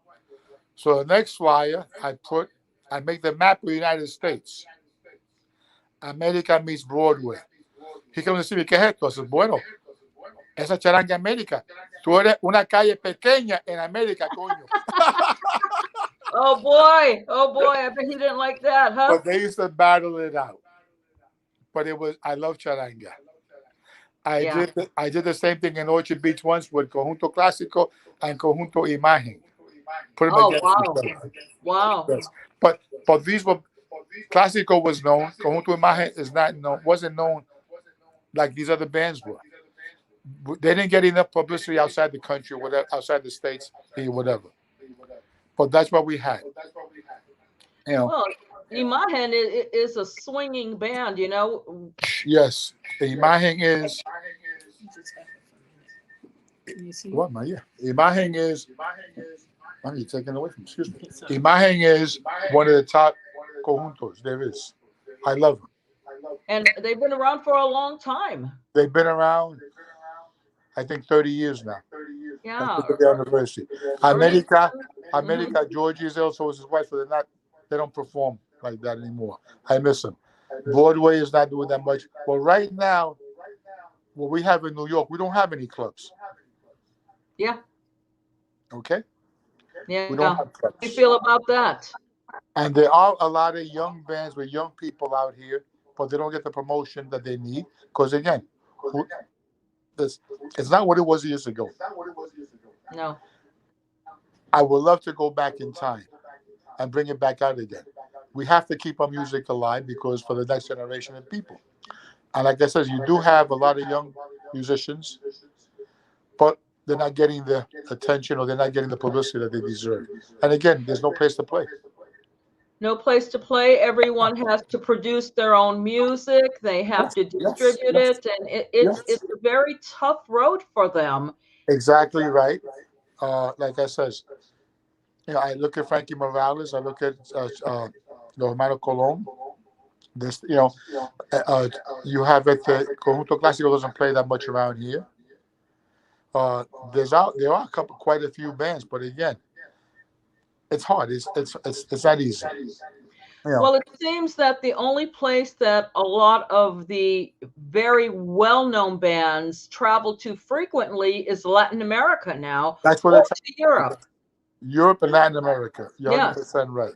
So the next flyer I make the map of the United States. America meets Broadway. He comes to see me, ¿qué es esto? I says, bueno, esa Charanga América. Tú eres una calle pequeña en América, coño. Oh boy, I bet he didn't like that, huh? But they used to battle it out. But I love Charanga. I did the same thing in Orchard Beach once with Conjunto Clásico and Conjunto Imagen. Put them against each other. Wow. Yes. But these were Clásico was known. Conjunto Imagen wasn't known like these other bands were. They didn't get enough publicity outside the country or whatever, outside the states or whatever. But that's what we had. Well, Imagen is a swinging band, Yes, the Imagen is. What, man? Yeah, Imagen is. I'm taken away from. Excuse me. Imagen is one of the top conjuntos there is. I love them. And they've been around for a long time. They've been around, I think, 30 years now. Yeah. The anniversary. America, Georgie is also his wife, so they don't perform like that anymore. I miss them. Broadway is not doing that much. Well, right now, what we have in New York, we don't have any clubs. Yeah. Okay? Yeah. We don't have clubs. How do you feel about that? And there are a lot of young bands with young people out here, but they don't get the promotion that they need. Because again, it's not what it was years ago. No. I would love to go back in time and bring it back out again. We have to keep our music alive because for the next generation of people. And like I said, you do have a lot of young musicians, but they're not getting the attention or they're not getting the publicity that they deserve. And again, there's no place to play. No place to play. Everyone has to produce their own music. They have to distribute it. And it's a very tough road for them. Exactly right. Like I said, I look at Frankie Morales. I look at Hermano Colón. This, you have it. Conjunto Clásico doesn't play that much around here. There are quite a few bands, but again, it's hard. It's not easy. Well, it seems that the only place that a lot of the very well-known bands travel to frequently is Latin America now. That's what it's Europe. Europe and Latin America. You're 100% right.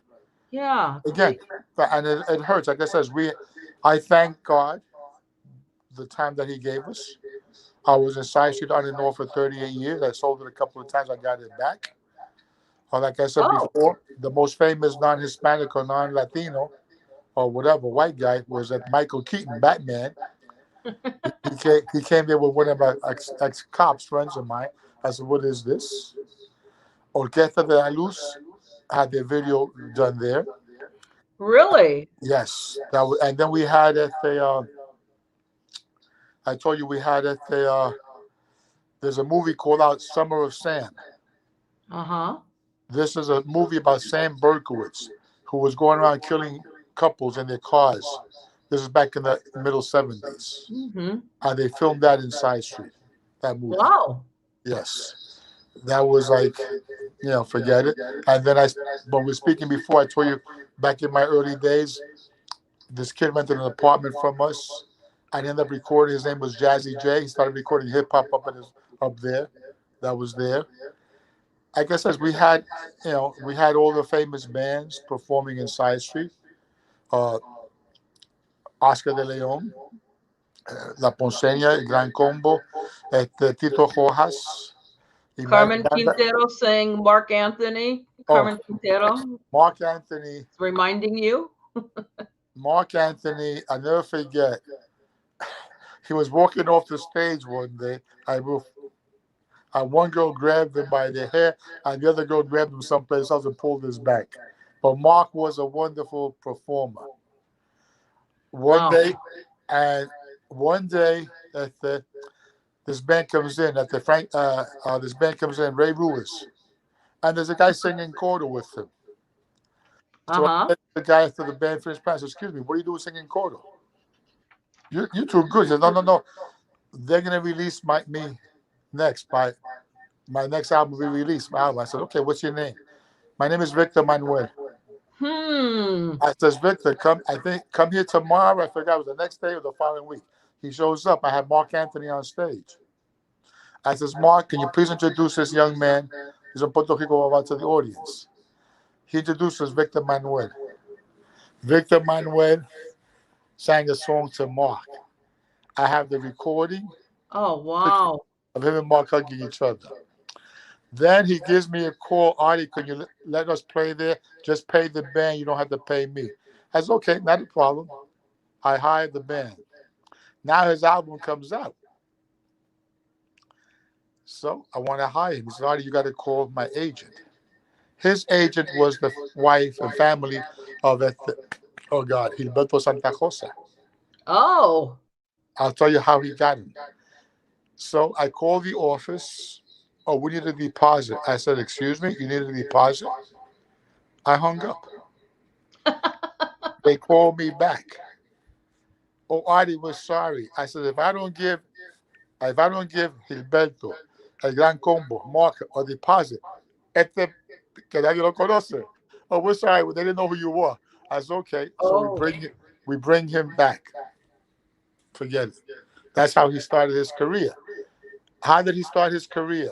Yeah. Again, and it hurts. Like I said, I thank God the time that He gave us. I was in Side Street on and off for 38 years. I sold it a couple of times. I got it back. Or like I said Oh, before, the most famous non-Hispanic or non-Latino or whatever white guy was that Michael Keaton, Batman. He came there with one of my ex-cops, friends of mine. I said, what is this? Orquesta de la Luz had their video done there. really? Yes. And then we had at the, I told you we had at the, there's a movie called out Summer of Sam. Uh-huh. This is a movie about Sam Berkowitz, who was going around killing couples in their cars. This is back in the middle 70s. Mm-hmm. And they filmed that in Side Street, that movie. Wow. Yes. That was like, forget it. And then when we were speaking before, I told you back in my early days, this kid rented an apartment from us. I ended up recording. His name was Jazzy J. He started recording hip hop up there. That was there. Like I said, we had all the famous bands performing in Side Street. Oscar de Leon, La Ponceña, El Gran Combo, Tito Rojas. Carmen Quintero saying Mark Anthony. Carmen Quintero. Mark Anthony. Reminding you. Mark Anthony, I never forget. He was walking off the stage one day. One girl grabbed him by the hair, and the other girl grabbed him someplace else and pulled his back. But Mark was a wonderful performer. One day, this band comes in Ray Ruiz, and there's a guy singing coda with him. So I said to the guy after the band finished playing, excuse me, what are you doing singing coda? You're too good. He said, no. They're gonna release me next. My next album will be released. My album. I said, okay, what's your name? My name is Victor Manuel. I says, Victor, come here tomorrow. I forgot it was the next day or the following week. He shows up. I had Mark Anthony on stage. I says, Mark, can you please introduce this young man? He's from Puerto Rico about to the audience. He introduces Victor Manuel. Victor Manuel sang a song to Mark. I have the recording. Oh, wow. Of him and Mark hugging each other. Then he gives me a call. Artie, can you let us play there? Just pay the band. You don't have to pay me. I said, okay, not a problem. I hired the band. Now his album comes out. So I want to hire him. He said, Artie, you got to call my agent. His agent was the wife and family of Gilberto Santa Rosa. Oh. I'll tell you how he got him. So I called the office. Oh, we need a deposit. I said, excuse me, you need a deposit? I hung up. They called me back. Oh, Artie was sorry. I said, if I don't give Gilberto, El Gran Combo, Mark, or deposit, que nadie lo conoce. Oh, we're sorry, they didn't know who you were. I said, okay. So we bring him back. Forget it. That's how he started his career. How did he start his career?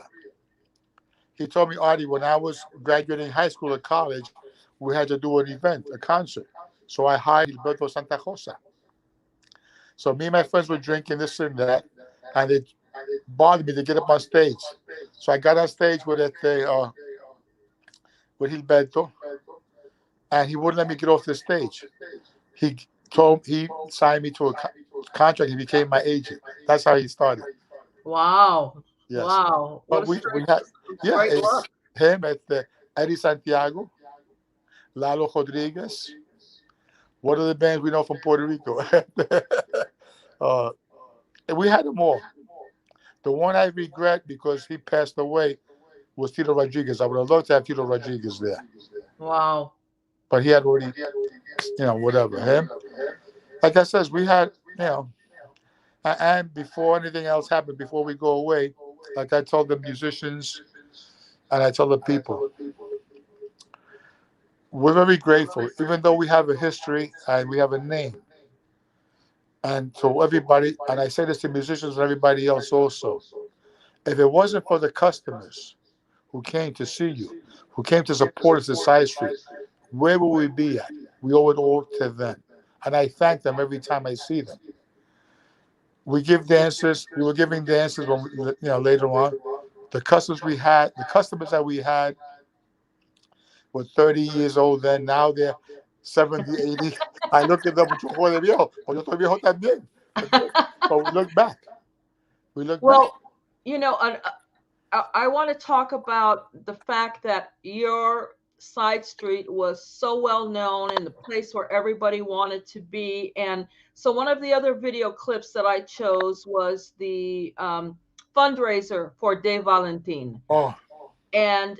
He told me, Artie, when I was graduating high school or college, we had to do an event, a concert. So I hired Gilberto Santa Rosa. So me and my friends were drinking this and that, and they bothered me to get up on stage. So I got on stage with Gilberto, and he wouldn't let me get off the stage. He signed me to a contract. He became my agent. That's how he started. Wow. Yes. Wow. But we had it's him at Eddie Santiago, Lalo Rodriguez. What are the bands we know from Puerto Rico? And we had them all. The one I regret because he passed away was Tito Rodriguez. I would have loved to have Tito Rodriguez there. Wow. But he had already, whatever. Him. Like I said, we had, and before anything else happened, before we go away, like I told the musicians and I tell the people, we're very grateful, even though we have a history and we have a name. And to everybody, and I say this to musicians and everybody else also, if it wasn't for the customers who came to see you, who came to support us at Side Street, where would we be at? We owe it all to them. And I thank them every time I see them. We give dances. We were giving dances when later on. The customers that we had were 30 years old then. Now they're 70, 80. I looked at them and told them, yo, pues yo estoy viejo también. But we look back. Well, you know, I want to talk about the fact that your side street was so well known and the place where everybody wanted to be. And so one of the other video clips that I chose was the fundraiser for De Valentin. Oh. And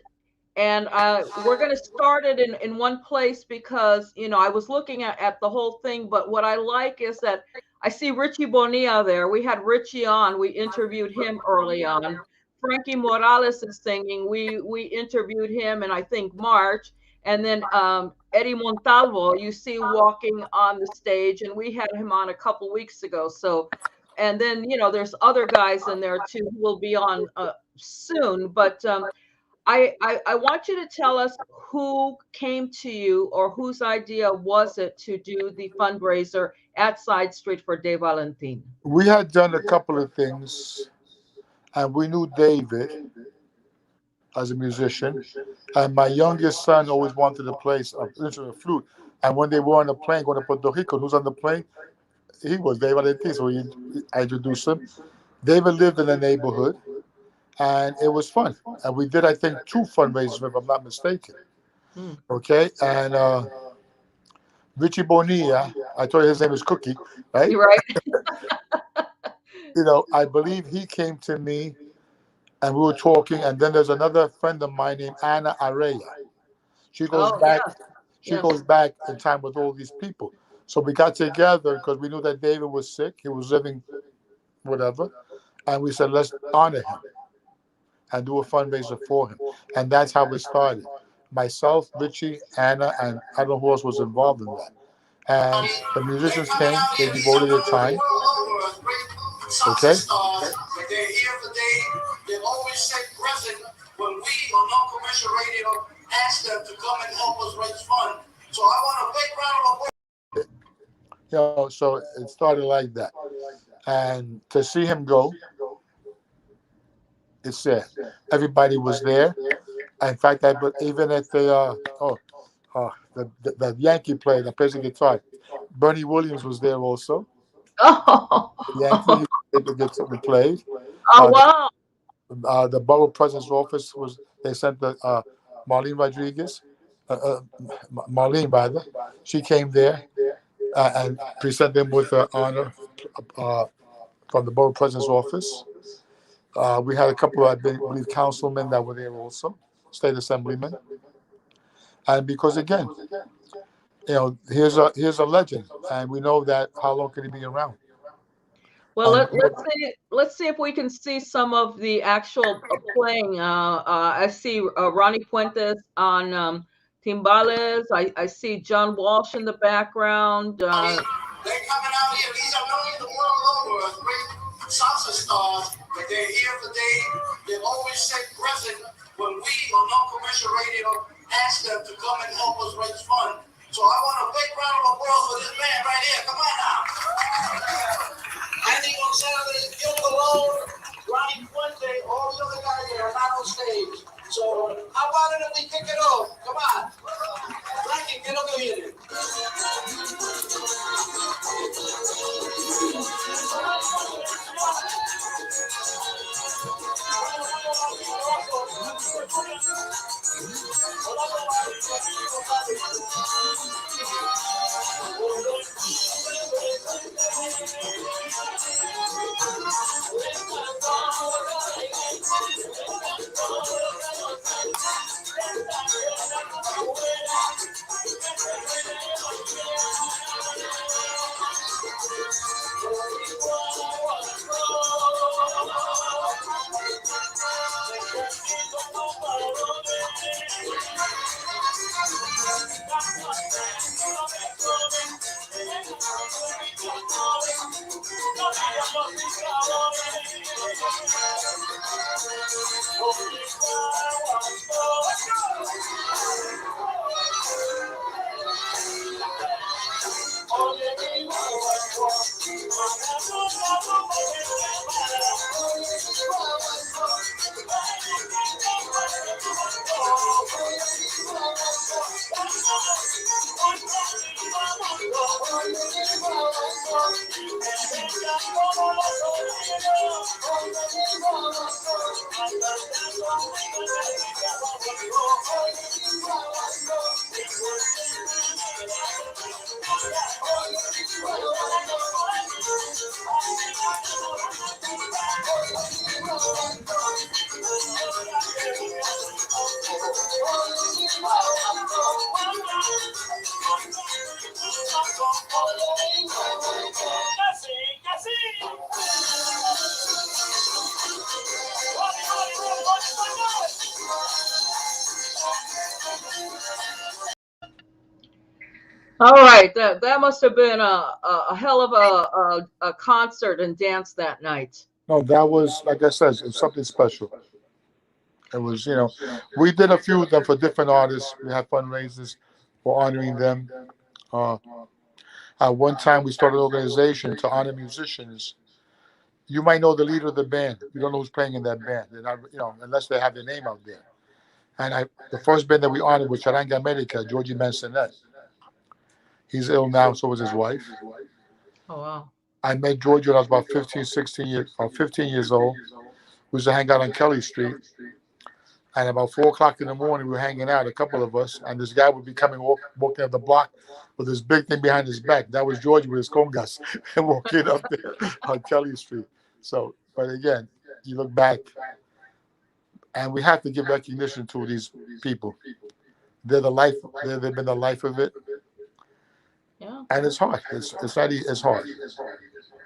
we're going to start it in one place because, you know, I was looking at the whole thing, but what I like is that I see Richie Bonilla there. We had Richie on. We interviewed him early on. Frankie Morales is singing. We interviewed him in, I think, March. And then Eddie Montalvo, you see walking on the stage, and we had him on a couple weeks ago. So, and then, you know, there's other guys in there too who will be on soon. But I want you to tell us who came to you or whose idea was it to do the fundraiser at Side Street for De Valentin? We had done a couple of things, and we knew David as a musician, and my youngest son always wanted to play a flute. And when they were on the plane going to Puerto Rico, who's on the plane? He was David Valentin, so I introduced him. David lived in the neighborhood, and it was fun. And we did, I think, 2 fundraisers, if I'm not mistaken. Okay, and Richie Bonilla, I told you his name is Cookie, right? You're right. You know, I believe he came to me, and we were talking. And then there's another friend of mine named Ana Araya. She goes back. Yeah. She goes back in time with all these people. So we got together because we knew that David was sick. He was living, whatever, and we said, let's honor him and do a fundraiser for him. And that's how it started. Myself, Richie, Anna, and I don't know who else was involved in that. And the musicians came, they devoted their time. Okay? They're here today. They always say present when we on non-commercial radio ask them to come and help us raise funds. So I want a big round of applause. You know, so it started like that. And to see him go, it's sad. Everybody was there. In fact, even at the Yankee player that plays the guitar, Bernie Williams was there also. Oh, Yankee, we played. oh wow! The borough president's office they sent the Marlene Rodriguez, Marlene rather. She came there and presented them with an honor from the borough president's office. We had a couple of, I believe, councilmen that were there also, state assemblymen. And because again, you know, here's a legend, and we know that how long can he be around? Well, let's see if we can see some of the actual playing. I see Ronnie Fuentes on timbales. I see John Walsh in the background. They're coming out here. These are known the world over as great salsa stars, but they're here today. They always say present when we on non-commercial radio ask them to come and help us raise funds. So I want a big round of applause for this man right here. Come on now. Andy Gonzalez, Gil Malone, Ronnie Fuente, all the other guys that are not on stage. So how about it if we kick it off? Come on. Frankie, ¿qué es lo que viene? All right, that must have been a hell of a concert and dance that night. No, that was, like I said, it's something special. It was, we did a few of them for different artists. We had fundraisers for honoring them. Uh, at one time, we started an organization to honor musicians. You might know the leader of the band. You don't know who's playing in that band. They're not, unless they have their name out there. And the first band that we honored was Charanga America, Georgie Mansonet. He's ill now, so was his wife. Oh, wow. I met Georgie when I was about 15, 16 years, about 15 years old. We used to hang out on Kelly Street. And about 4 o'clock in the morning, we were hanging out, a couple of us, and this guy would be walking up the block with this big thing behind his back. That was Georgie with his congas and walking up there on Kelly Street. So, but again, you look back, and we have to give recognition to these people. They're the life. They've been the life of it. Yeah. And it's hard. It's not easy. It's hard.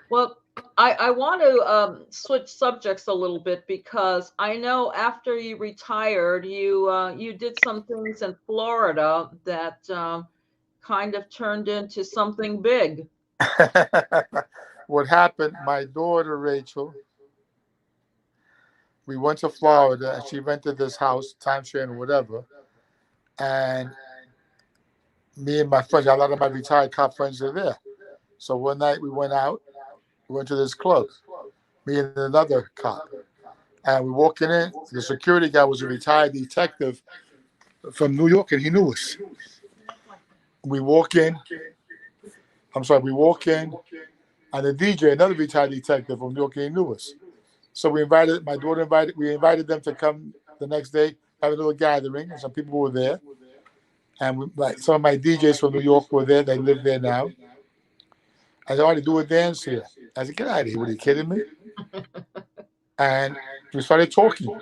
Well, I want to switch subjects a little bit because I know after you retired, you did some things in Florida that kind of turned into something big. What happened? My daughter Rachel. We went to Florida, and she rented this house, timeshare or whatever. And me and my friends, a lot of my retired cop friends are there. So one night we went out. We went to this club, me and another cop. And we walking in. The security guy was a retired detective from New York, and he knew us. We walk in. We walk in, and the DJ, another retired detective from New York, he knew us. So we invited them to come the next day, have a little gathering, and some people were there. And some of my DJs from New York were there. They live there now. I said, "Artie, do a dance here." I said, "Get out of here. What, are you kidding me?" And we started talking.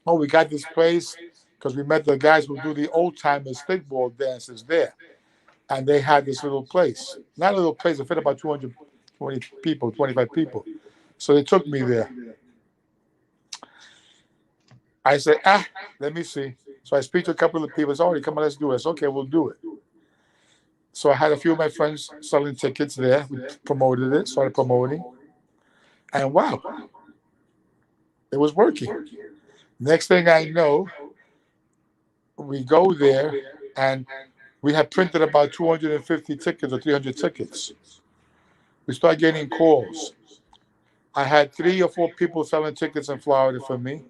Oh, we got this place because we met the guys who do the old timers stickball dances there. And they had this little place. Not a little place, it fit about 220 people, 25 people. So they took me there. I said, let me see. So I speak to a couple of people. It's already, come on, let's do it. I said, okay, we'll do it. So I had a few of my friends selling tickets there. We promoted it, started promoting. And wow, it was working. Next thing I know, we go there and we had printed about 250 tickets or 300 tickets. We start getting calls. I had 3 or 4 people selling tickets in Florida for me.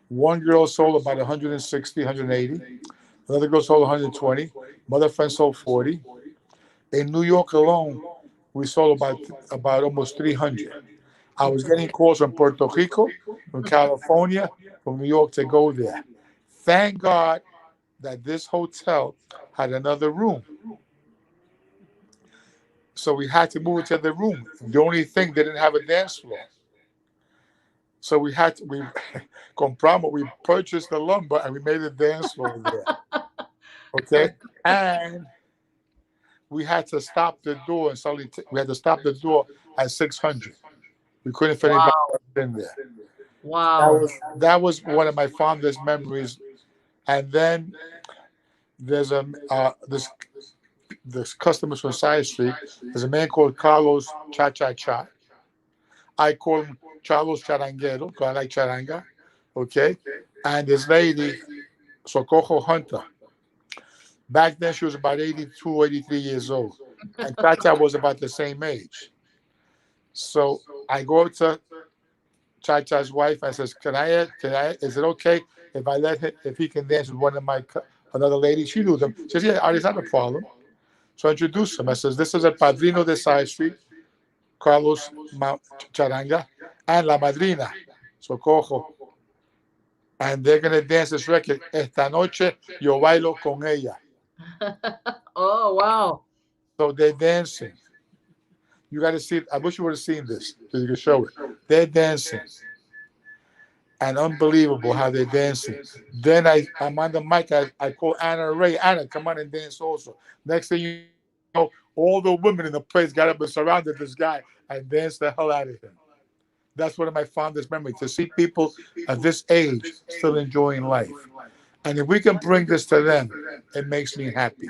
One girl sold about 160, 180. Another girl sold 120. Another friend sold 40. In New York alone, we sold about almost 300. I was getting calls from Puerto Rico, from California, from New York to go there. Thank God that this hotel had another room. So we had to move to the room. The only thing, they didn't have a dance floor. So we purchased the lumber and we made a dance floor there. Okay? And we had to stop the door we had to stop the door at 600. We couldn't fit anybody else in there. Wow. That was one of my fondest memories. And then there's this customers from Side Street. There's a man called Carlos Cha Cha Cha. I call him Carlos Charanguero because I like charanga. Okay? And this lady, Socorro Hunter. Back then, she was about 82, 83 years old. And Cha Cha was about the same age. So I go to Cha Cha's wife. I says, is it okay if he can dance with one of another lady? She knew them. She says, yeah, it's not a problem. So I introduced him. I says, this is El Padrino de Side Street. Carlos Charanga, and La Madrina, Socorro. And they're going to dance this record. Esta noche yo bailo con ella. Oh, wow. So they're dancing. You got to see it. I wish you would have seen this so you could show it. They're dancing. And unbelievable how they're dancing. Then I'm on the mic. I call Anna Ray. Anna, come on and dance also. Next thing you know, all the women in the place got up and surrounded this guy and danced the hell out of him. That's one of my fondest memories, to see people at this age still enjoying life. And if we can bring this to them, it makes me happy.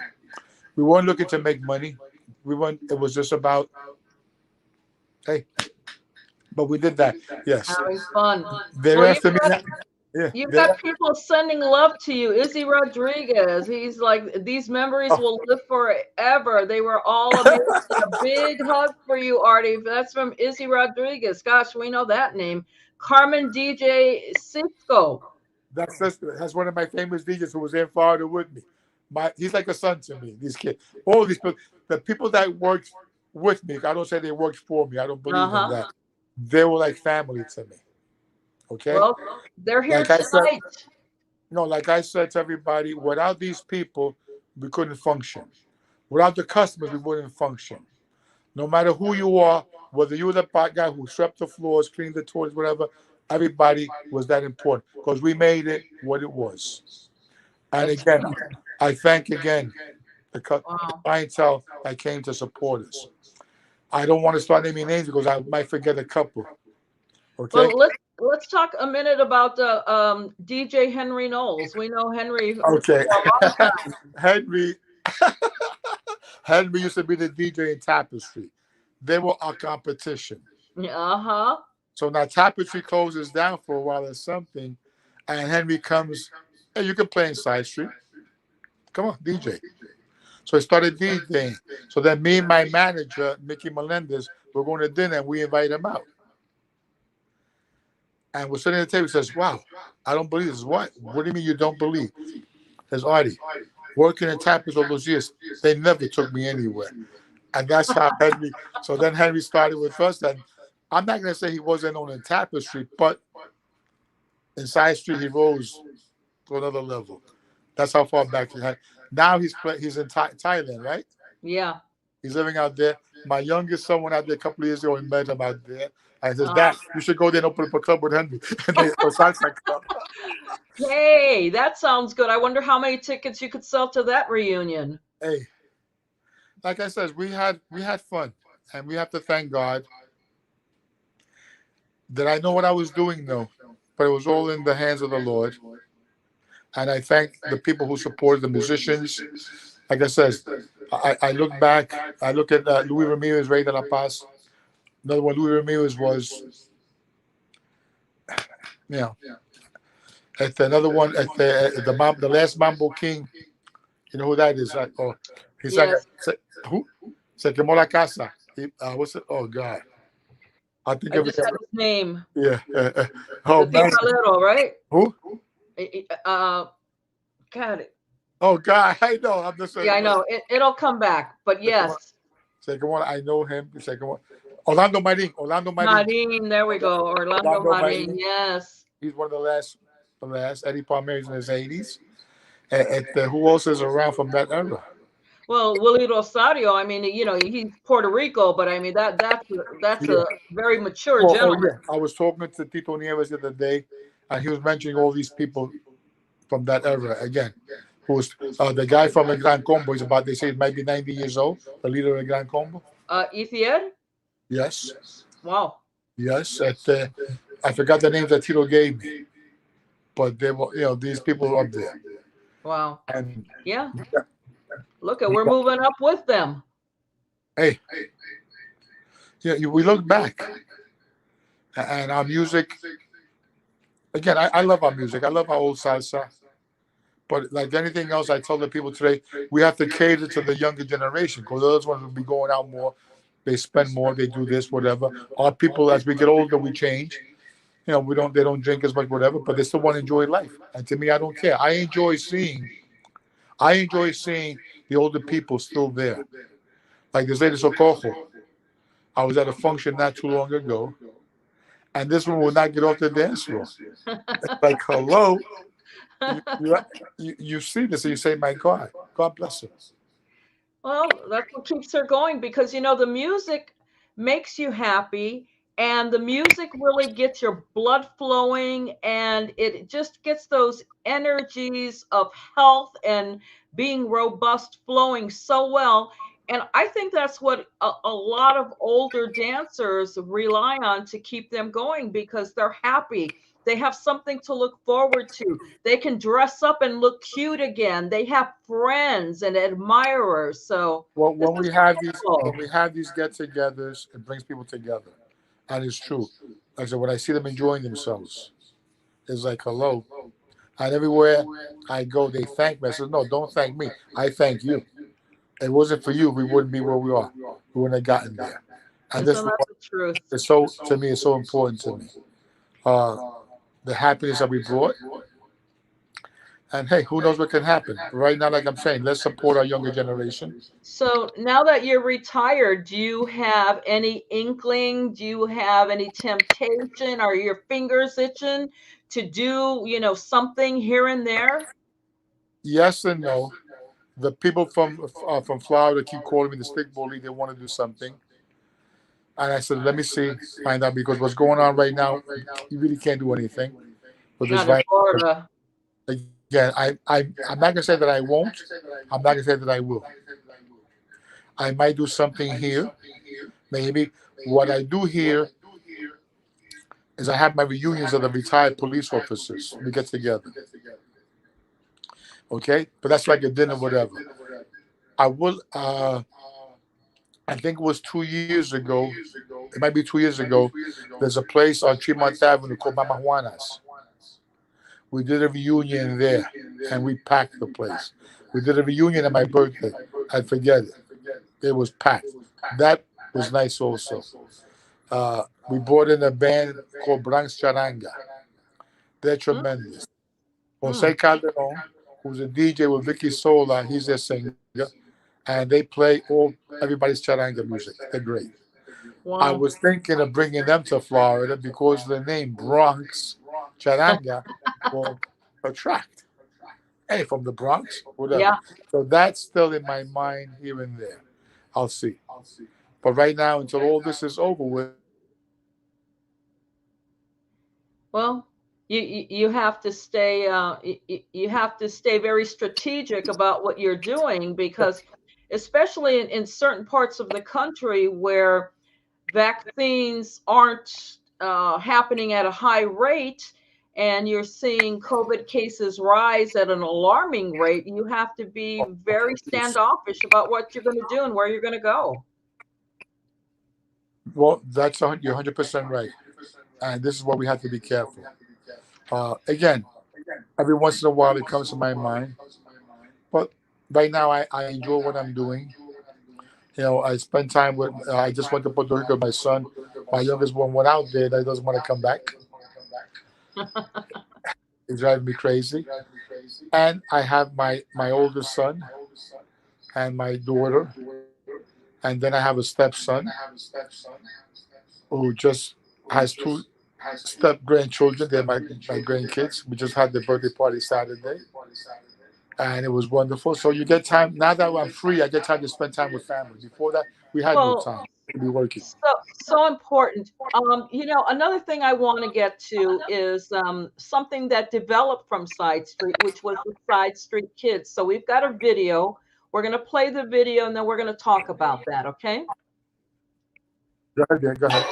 We weren't looking to make money. It was just about, hey, but we did that. Yes. Having fun. Thereafter, You've got people sending love to you. Izzy Rodriguez. He's like, these memories will live forever. They were all amazing. A big hug for you, Artie. That's from Izzy Rodriguez. Gosh, we know that name. Carmen DJ Cisco. That's one of my famous DJs who was in Florida with me. He's like a son to me. These kids, all these people, the people that worked with me. I don't say they worked for me. I don't believe in that. They were like family to me. Okay. Well, they're here tonight. Like I said to everybody, without these people, we couldn't function. Without the customers, we wouldn't function. No matter who you are, whether you were the guy who swept the floors, cleaned the toilets, whatever, everybody was that important because we made it what it was. And again, I thank again the clientele that came to support us. I don't want to start naming names because I might forget a couple. Okay. Well, let's talk a minute about DJ Henry Knowles. We know Henry. Okay. Henry used to be the DJ in Tapestry. They were our competition. So now Tapestry closes down for a while or something, and Henry comes, hey, you can play in Side Street. Come on, DJ. So I started DJing. So then me and my manager, Mickey Melendez, were going to dinner and we invite him out. And we're sitting at the table. He says, wow, I don't believe this. What? What do you mean you don't believe? Says, Artie, working in Tapestry all those years, they never took me anywhere. And that's how Henry, so then Henry started with us. And I'm not going to say he wasn't on in Tapestry, but in Side Street, he rose to another level. That's how far back he had. Now he's in Thailand, right? Yeah. He's living out there. My youngest son went out there a couple of years ago and met him out there. And says, Dad, you should go there and open up a club with Henry. Salsa club. Hey, that sounds good. I wonder how many tickets you could sell to that reunion. Hey, like I said, we had fun. And we have to thank God that I know what I was doing, though. But it was all in the hands of the Lord. And I thank the people who supported the musicians. Like I said, I look back, I look at Luis Ramirez, Rey de la Paz. Another one, Luis Ramirez was, another one at the last Mambo King. You know who that is? He's yes. Like, who? Se quemó la casa. What's it? Oh God, I think I just had his name. Yeah. Oh man. Right? Who? God. Oh God, I know. I'm just saying. Yeah, I know. It'll come back, but yes. Second one, I know him. The second one. Orlando Marin. Marin, there we go. Orlando Marin, yes. He's one of the last. Eddie Palmieri's in his 80s. Who else is around from that era? Well, Willie Rosario, I mean, he's Puerto Rico, but I mean, that's a very mature gentleman. I was talking to Tito Nieves the other day, and he was mentioning all these people from that era again. Who's the guy from the Gran Combo? They say he might be 90 years old, the leader of the Gran Combo. Ethier? Yes. Wow. Yes. I forgot the names that Tito gave me, but they were, these people were up there. Wow. And yeah. Look, we're moving up with them. Hey. Yeah, we look back, and our music. Again, I love our music. I love our old salsa. But like anything else, I tell the people today, we have to cater to the younger generation because those ones will be going out more. They spend more. They do this, whatever. Our people, as we get older, we change. They don't drink as much, whatever. But they still want to enjoy life. And to me, I don't care. I enjoy seeing the older people still there. Like this lady Socorro. I was at a function not too long ago, and this one will not get off the dance floor. It's like, hello, you see this and you say, my God bless her. Well, that's what keeps her going because the music makes you happy and the music really gets your blood flowing and it just gets those energies of health and being robust flowing so well. And I think that's what a lot of older dancers rely on to keep them going because they're happy. They have something to look forward to. They can dress up and look cute again. They have friends and admirers. So Well, this is when wonderful. we have these get-togethers, it brings people together, and it's true. Like I said, when I see them enjoying themselves, it's like, hello. And everywhere I go, they thank me. I said, no, don't thank me. I thank you. If it wasn't for you, we wouldn't be where we are. We wouldn't have gotten there. And this Isn't that the truth? is so, to me, it's so important to me. Uh, the happiness that we brought. And hey, who knows what can happen? Right now, like I'm saying, let's support our younger generation. So now that you're retired, do you have any inkling? Do you have any temptation? Are your fingers itching to do, something here and there? Yes and no. The people from Florida keep calling me the stick bully. They want to do something. And I said, let me see, find out, because what's going on right now, you really can't do anything with this Not in virus. Florida. Again, I'm not gonna say that I won't. I'm not gonna say that I will. I might do something here. Maybe what I do here is I have my reunions of the retired police officers. We get together, okay? But that's like a dinner, whatever. I will. I think it was 2 years ago. It might be 2 years ago. There's a place on Tremont Avenue called Mama Juana's. We did a reunion there, and we packed the place. We did a reunion on my birthday. I forget it. It was packed. That was nice also. We brought in a band called Bronx Charanga. They're tremendous. Jose Calderon, who's a DJ with Vicky Sola, he's their singer, and they play everybody's charanga music. They're great. I Wow. was thinking of bringing them to Florida because the name Bronx Charanga will attract. Hey, from the Bronx, whatever. Yeah. So that's still in my mind here and there. I'll see. But right now, until all this is over with, Well, you have to stay you have to stay very strategic about what you're doing because especially in certain parts of the country where vaccines aren't happening at a high rate and you're seeing COVID cases rise at an alarming rate, you have to be very standoffish about what you're going to do and where you're going to go. well, you're 100% right. And this is what we have to be careful. Again, every once in a while it comes to my mind. But right now, I enjoy what I'm doing. I spend time with, I just went to Puerto Rico with my son. My youngest one went out there that doesn't want to come back. It's driving me crazy. And I have my oldest son and my daughter. And then I have a stepson who just has two step grandchildren. They're my grandkids. We just had the birthday party Saturday. And it was wonderful. So you get time, now that I'm free, I get time to spend time with family. Before that, we had no Well, time to be working. so important. Another thing I want to get to is something that developed from Side Street, which was the Side Street Kids. So we've got a video. We're going to play the video and then we're going to talk about that, okay? Go ahead, Dan, go ahead.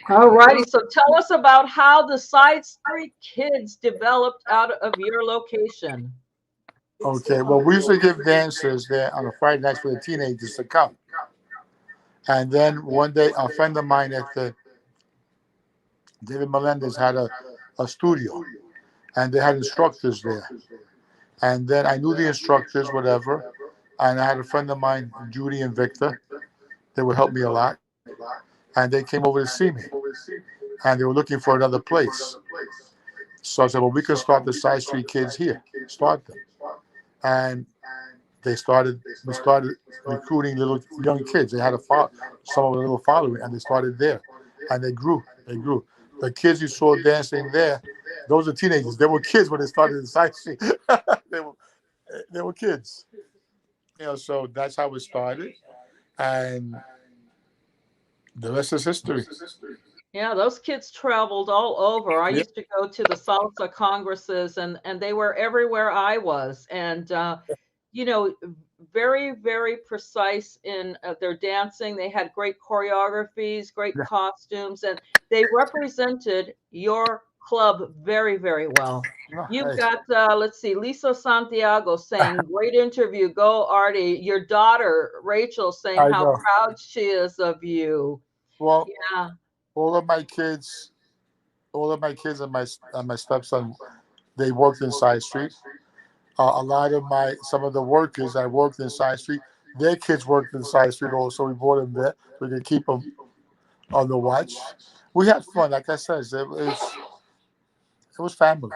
All righty. So tell us about how the Side Street Kids developed out of your location. Okay, well, we used to give dances there on a Friday night for the teenagers to come. And then one day, a friend of mine at the David Melendez had a studio, and they had instructors there. And then I knew the instructors, whatever. And I had a friend of mine, Judy and Victor. They would help me a lot. And they came over to see me. And they were looking for another place. So I said, well, we can start the Side Street Kids here. Start them. And we started recruiting little young kids. They had some of a little following, and they started there. And they grew. The kids you saw dancing there, those are teenagers. They were kids when they started in Side Street. they were kids. So that's how it started. And the rest is history. Yeah, those kids traveled all over. I used to go to the salsa congresses, and they were everywhere I was. And, very, very precise in their dancing. They had great choreographies, great costumes, and they represented your club very, very well. You've got, let's see, Lisa Santiago saying, great interview. Go, Artie. Your daughter, Rachel, saying how proud she is of you. Well, yeah. all of my kids and my stepson, they worked in Side Street. A lot of some of the workers that worked in Side Street, their kids worked in Side Street also. We brought them there so we could keep them on the watch. We had fun, like I said. It was family.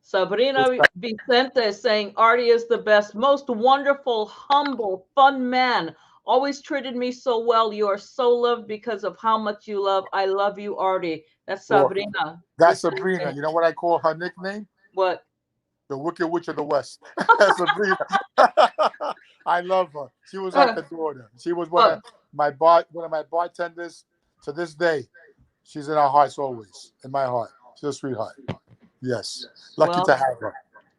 Sabrina Vicente is saying, Artie is the best, most wonderful, humble, fun man. Always treated me so well. You are so loved because of how much you love. I love you, Artie. That's Sabrina. Well, that's Sabrina. You know what I call her nickname? What? The Wicked Witch of the West. Sabrina. I love her. She was like a daughter. She was one of my bartenders to this day. She's in our hearts always, in my heart. She's a sweetheart. Yes. Lucky to have her.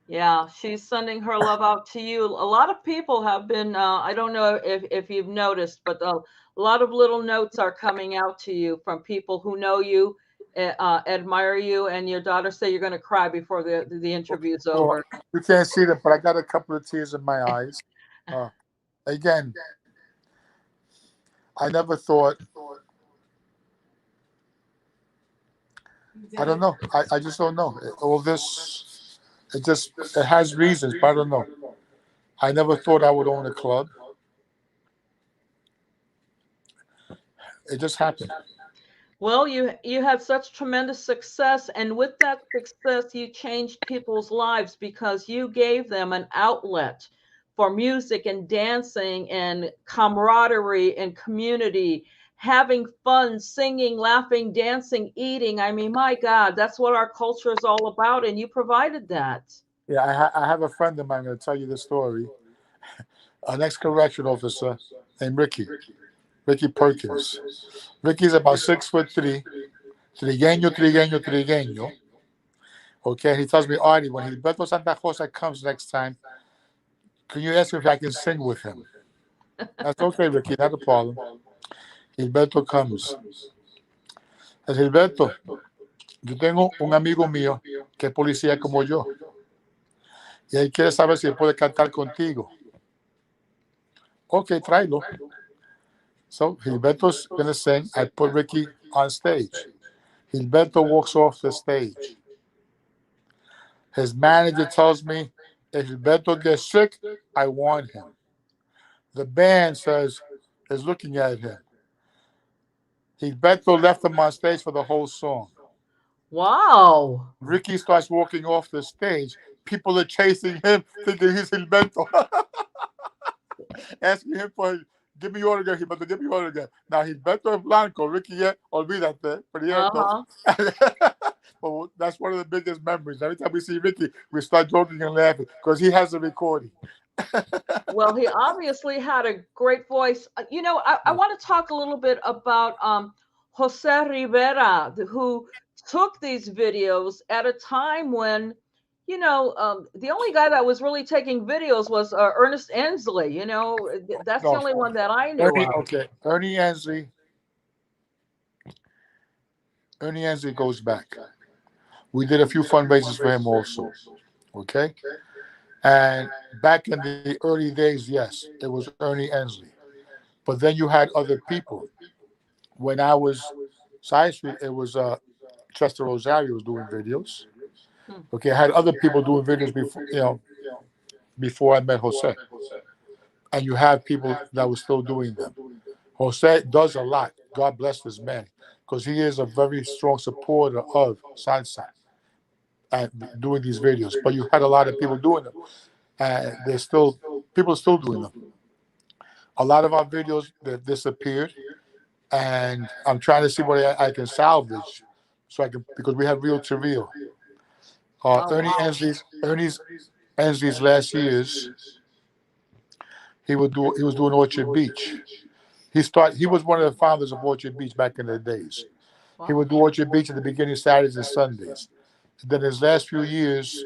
Yeah, she's sending her love out to you. A lot of people have been, I don't know if you've noticed, but a lot of little notes are coming out to you from people who know you, admire you, and your daughter say you're going to cry before the interview's over. You can't see them, but I got a couple of tears in my eyes. Again, I never thought, I don't know. I just don't know. All this, it has reasons, but I don't know. I never thought I would own a club. It just happened. Well, you had such tremendous success, and with that success, you changed people's lives because you gave them an outlet for music and dancing and camaraderie and community, having fun, singing, laughing, dancing, eating. I mean, my God, that's what our culture is all about, and you provided that. Yeah, I have a friend of mine. I'm going to tell you the story. An ex-correction officer named Ricky Perkins. Ricky's about 6'3", trigueño. Okay, he tells me, Artie, when Gilberto Santa Rosa comes next time, can you ask him if I can sing with him? That's okay, Ricky, not a problem. Gilberto comes. Says, Gilberto, yo tengo un amigo mío que es policía como yo. Y él quiere saber si él puede cantar contigo. Okay, tráelo. So Gilberto's going to sing. I put Ricky on stage. Gilberto walks off the stage. His manager tells me, if Gilberto gets sick, I want him. The band is looking at him. Gilberto left him on stage for the whole song. Wow. Ricky starts walking off the stage. People are chasing him, thinking he's Gilberto. Asking him for, give me your autograph, Gilberto, give me your autograph. Now, Gilberto es blanco, Ricky, olvídate. Well, that's one of the biggest memories. Every time we see Ricky, we start joking and laughing because he has a recording. Well, he obviously had a great voice. You know, I want to talk a little bit about Jose Rivera, who took these videos at a time when, you know, the only guy that was really taking videos was Ernest Ensley. You know, that's the only one that I knew of. Okay, Ernie Ensley Ernie Ansley goes back. We did a few fundraisers for him also. Okay? And back in the early days, yes, it was Ernie Ansley. But then you had other people. When I was Side Street, it was Chester Rosario was doing videos. Hmm. Okay, I had other people doing videos before I met Jose. And you have people that were still doing them. Jose does a lot. God bless this man, because he is a very strong supporter of salsa and doing these videos. But you had a lot of people doing them, and there's still people are still doing them. A lot of our videos that disappeared, and I'm trying to see what I can salvage, so I can, because we have reel to reel. Oh, Ernie wow. Ansley's last years, he was doing Orchard Beach. He was one of the founders of Orchard Beach back in the days. He Wow. would do Orchard Beach at the beginning Saturdays and Sundays. Then his last few years,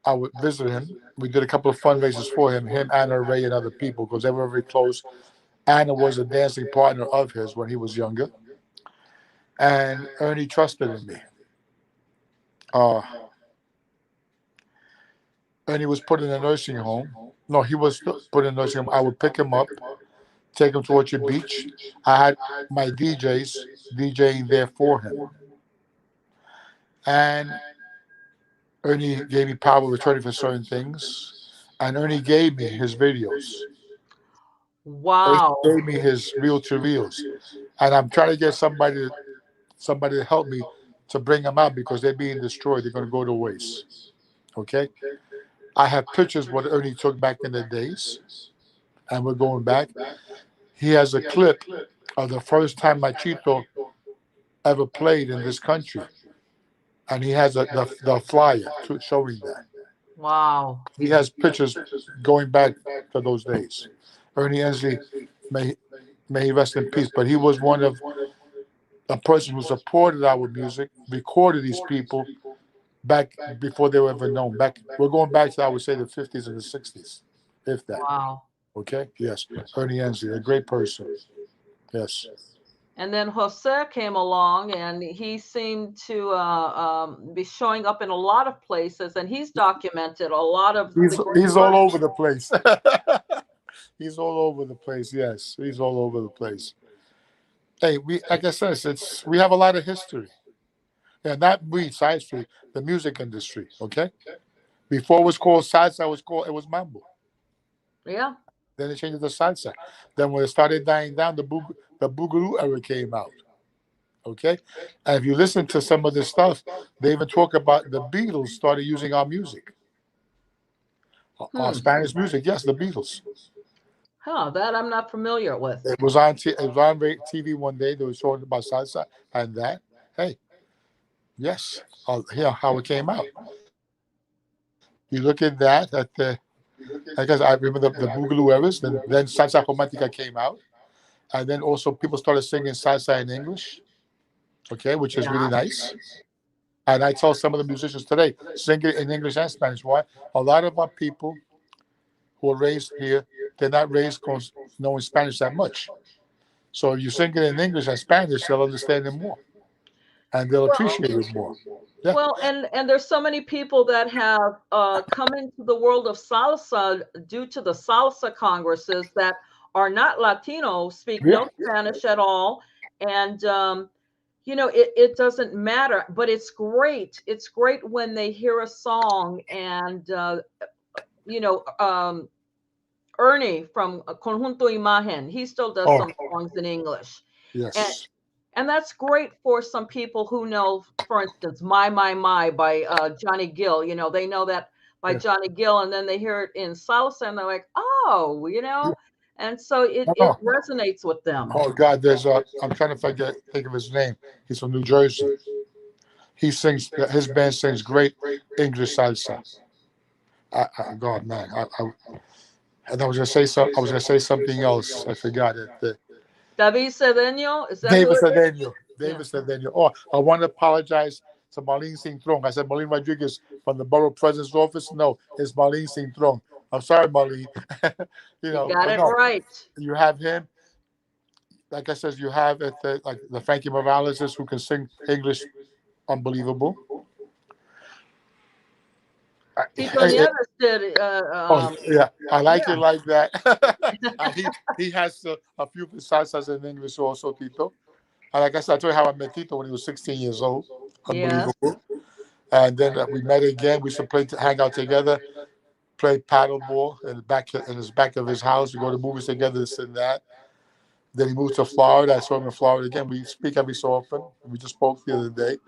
I would visit him. We did a couple of fundraisers for him, Anna Ray, and other people, because they were very close. Anna was a dancing partner of his when he was younger. And Ernie trusted in me. Ernie was put in a nursing home. No, he was put in a nursing home. I would pick him up, take him to Orchard Beach. I had my DJs DJing there for him. And Ernie gave me power of attorney for certain things. And Ernie gave me his videos. Wow. Ernie gave me his reel to reels. And I'm trying to get somebody to help me to bring them out, because they're being destroyed. They're going to go to waste. Okay? I have pictures what Ernie took back in the days. And we're going back. He has a clip of the first time Machito ever played in this country. And he has the flyer showing that. Wow. He has pictures going back to those days. Ernie Ansley, may he rest in peace, but he was one of a person who supported our music, recorded these people back before they were ever known. We're going back to, I would say, the 50s and the 60s, if that. Wow. Okay? Yes. Ernie Ansley, a great person. Yes. And then Jose came along, and he seemed to be showing up in a lot of places, and he's documented a lot of He's the great all work. over the place. He's all over the place. Yes, he's all over the place. Hey, like I said, we have a lot of history. Yeah, not we, Side Street, the music industry. Okay, before it was called salsa, it was mambo. Yeah. Then they changed it to salsa. Then when it started dying down, the boogaloo era came out. Okay, and if you listen to some of this stuff, they even talk about the Beatles started using our music, our Spanish music. Yes, the Beatles. Huh, that I'm not familiar with. It was on TV one day. They were talking about salsa and that. Hey, yes, how it came out. You look at that. I guess I remember the Boogaloo eras. Then salsa romantica came out, and then also people started singing salsa in English. Okay, which is really nice. And I tell some of the musicians today, sing it in English and Spanish. Why? A lot of our people who are raised here, they're not raised knowing Spanish that much. So if you sing it in English and Spanish, they'll understand it more, and they'll appreciate it more. Yeah. Well, and there's so many people that have come into the world of salsa due to the salsa congresses that are not Latino, speak no Spanish at all, and it doesn't matter. But it's great. It's great when they hear a song, and Ernie from Conjunto Imagen, he still does some songs in English. Yes. And that's great for some people who know, for instance, My by Johnny Gill. They know that by Johnny Gill, and then they hear it in salsa, and they're like, oh, and so it resonates with them. Oh God, I'm trying to think of his name. He's from New Jersey. His band sings great English salsa. God, man, and I was gonna say something else. I forgot it. David Cedeno, is that David Cedeno. David Cedeno. Oh, I want to apologize to Marlene Sintron. I said Marlene Rodriguez from the Borough President's office. No, it's Marlene Sintron. I'm sorry, Marlene. You got it right. You have him. like I said, you have like the Frankie Morales who can sing English, unbelievable. Tito Hey, Nieves did. oh yeah, I like Yeah. it like that. And he has a few salsas in English also, Tito. And like I said, I told you how I met Tito when he was 16 years old. Yes. Unbelievable. And then we met again. We used to hang out together, play paddle ball in his back of his house. We go to movies together, this and that. Then he moved to Florida. I saw him in Florida again. We speak every so often. We just spoke the other day.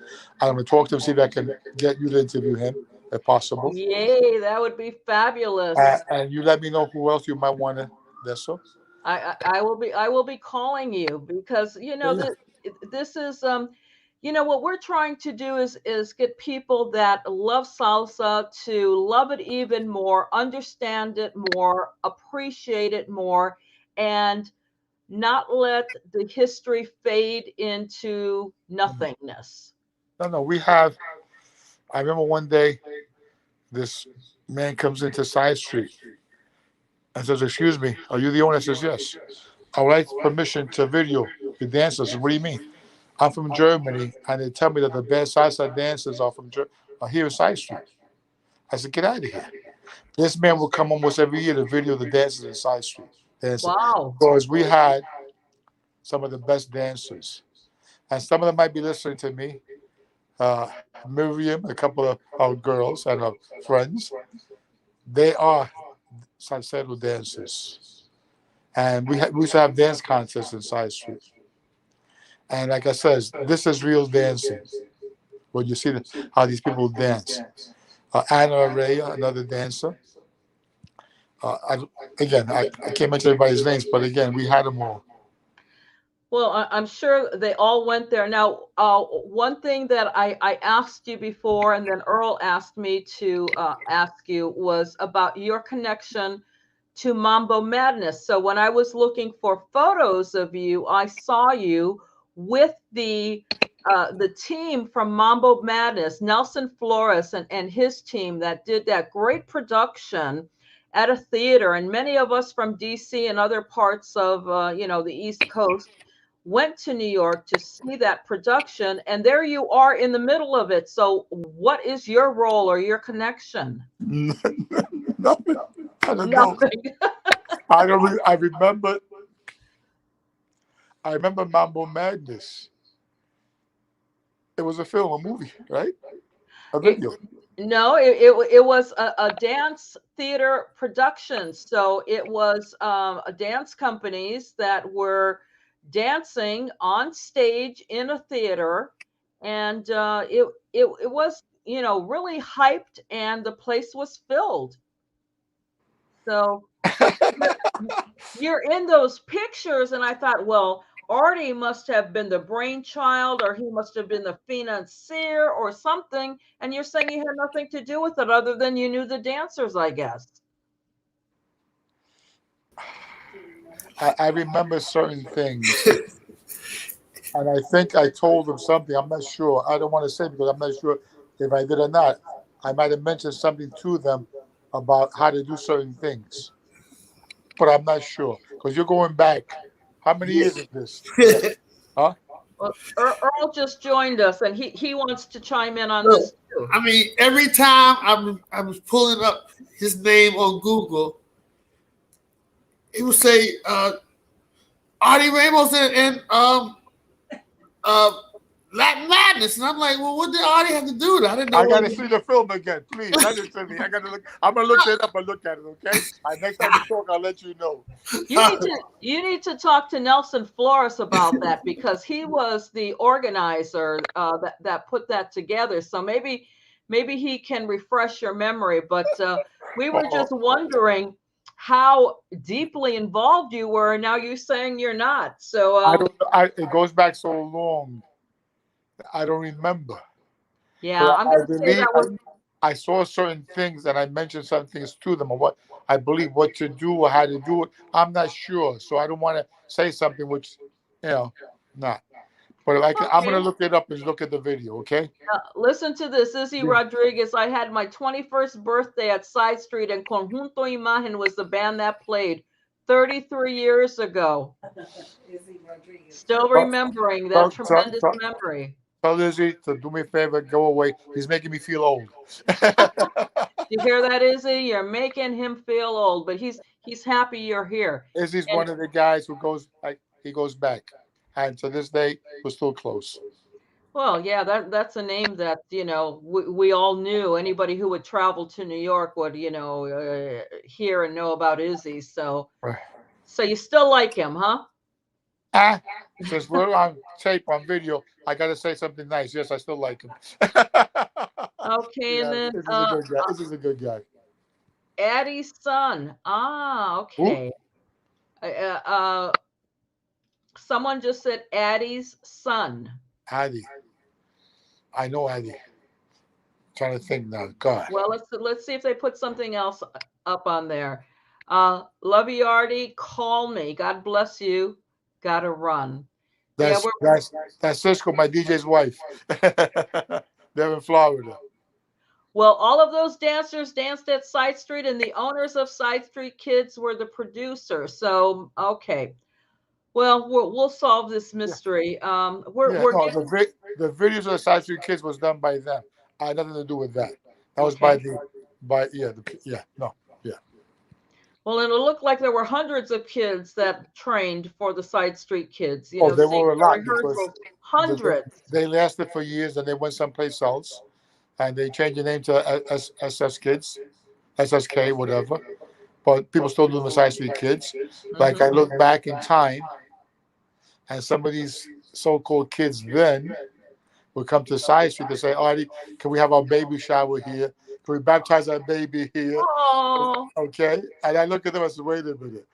I'm going to talk to him, see if I can get you to interview him, if possible. Yay, that would be fabulous. And you let me know who else you might want to. That's so. I will be calling you because this is what we're trying to do is get people that love salsa to love it even more, understand it more, appreciate it more, and not let the history fade into nothingness. No. I remember one day this man comes into Side Street and says, "Excuse me, are you the owner?" I says, "Yes. I would like permission to video the dancers." What do you mean? I'm from Germany, and they tell me that the best salsa dancers are here in Side Street. I said, "Get out of here." This man will come almost every year to video the dancers in Side Street. Wow. Because we had some of the best dancers. And some of them might be listening to me. Miriam, a couple of our girls and our friends, they are salsero dancers. And we used to have dance contests in Side Street. And like I said, this is real dancing. When you see how these people dance. Anna Araya, another dancer. I can't mention everybody's names, but again, we had them all. Well, I'm sure they all went there. Now, one thing that I asked you before, and then Earl asked me to ask you, was about your connection to Mambo Madness. So when I was looking for photos of you, I saw you with the team from Mambo Madness, Nelson Flores and his team that did that great production at a theater. And many of us from DC and other parts of the East Coast went to New York to see that production, and there you are in the middle of it. So what is your role or your connection? Nothing. I don't know. Nothing. I remember Mambo Madness. It was a film, a movie, right? A video. No, it was a dance theater production. So it was dance companies that were dancing on stage in a theater, and it was really hyped, and the place was filled. So you're in those pictures, and I thought, well, Artie must have been the brainchild, or he must have been the financier or something, and you're saying you had nothing to do with it other than you knew the dancers, I guess. I remember certain things, and I think I told them something. I'm not sure. I don't want to say because I'm not sure if I did or not. I might have mentioned something to them about how to do certain things, but I'm not sure because you're going back. How many years is this? Huh? Well, Earl just joined us, and he wants to chime in on this too. I mean, every time I was pulling up his name on Google, it would say Artie Ramos and Latin Madness, and I'm like, well, what did Artie have to do with it? I didn't know. I gotta see the film again, please. Send it to me. I gotta look. I'm gonna look it up and look at it. Okay. Next time we talk, I'll let you know. You need to talk to Nelson Flores about that because he was the organizer that put that together. So maybe he can refresh your memory. But we were just wondering how deeply involved you were, and now you're saying you're not. So I don't know. It goes back so long. I don't remember. Yeah, I'm going to say that was. I saw certain things and I mentioned some things to them of what I believe what to do or how to do it. I'm not sure, so I don't want to say something which, not. But I'm going to look it up and look at the video, okay? Listen to this. Izzy Rodriguez, I had my 21st birthday at Side Street, and Conjunto Imagen was the band that played. 33 years ago. Izzy Rodriguez. Still remembering that tremendous memory. Tell Izzy to do me a favor, go away. He's making me feel old. You hear that, Izzy? You're making him feel old, but he's happy you're here. Izzy's one of the guys who goes back, and to this day we're still close. Well, yeah, that's a name that, we all knew. Anybody who would travel to New York would, hear and know about Izzy. So you still like him, huh? Since we're on tape, on video, I got to say something nice. Yes, I still like him. Okay, Yeah, and then this is a good guy. This is a good guy. Addie's son. Okay. Someone just said Addie's son. Addie. I know Addie. Trying to think now. God. Well, let's see if they put something else up on there. Love you, Artie. Call me. God bless you. Gotta run. That's Cisco, my DJ's wife. They're in Florida. Well, all of those dancers danced at Side Street, and the owners of Side Street Kids were the producers. So, okay. Well, we'll solve this mystery. The videos of the Side Street Kids was done by them. I had nothing to do with that. That was Well, and it looked like there were hundreds of kids that trained for the Side Street Kids. There were a lot. Hundreds. They lasted for years, and they went someplace else, and they changed the name to SS Kids, SSK, whatever. But people still do the Side Street Kids. Like I look back in time, and some of these so-called kids then would come to Side Street to say, Artie, can we have our baby shower here? Can we baptize our baby here? Oh. Okay. And I look at them and say, wait a minute.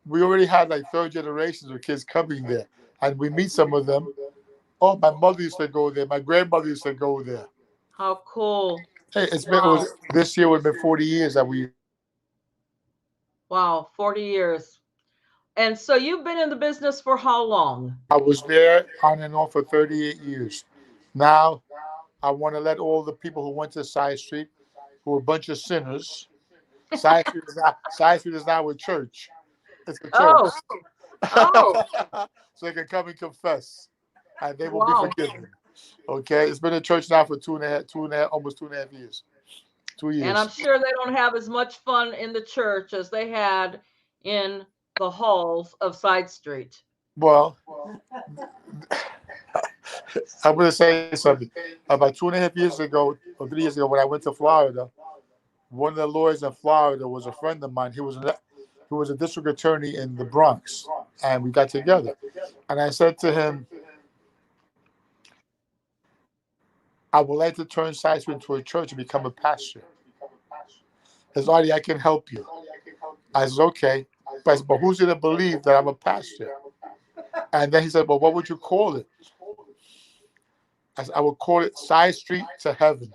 We already had like third generations of kids coming there. And we meet some of them. Oh, my mother used to go there. My grandmother used to go there. How cool. Hey, this year would have been 40 years that we. Wow, 40 years. And so you've been in the business for how long? I was there on and off for 38 years. Now, I want to let all the people who went to Side Street, who were a bunch of sinners, Side Street is now a church. It's a church. Oh. So they can come and confess, and they will be forgiven. Okay, it's been a church now for almost 2.5 years. 2 years. And I'm sure they don't have as much fun in the church as they had in the halls of Side Street. Well, I'm going to say something. About 2.5 years ago, or 3 years ago, when I went to Florida, one of the lawyers in Florida was a friend of mine. He was a district attorney in the Bronx, and we got together. And I said to him, I would like to turn Side Street into a church and become a pastor. He said, Artie, I can help you. I said, okay. But who's going to believe that I'm a pastor? And then he said, well, what would you call it? I said, I would call it Side Street to Heaven.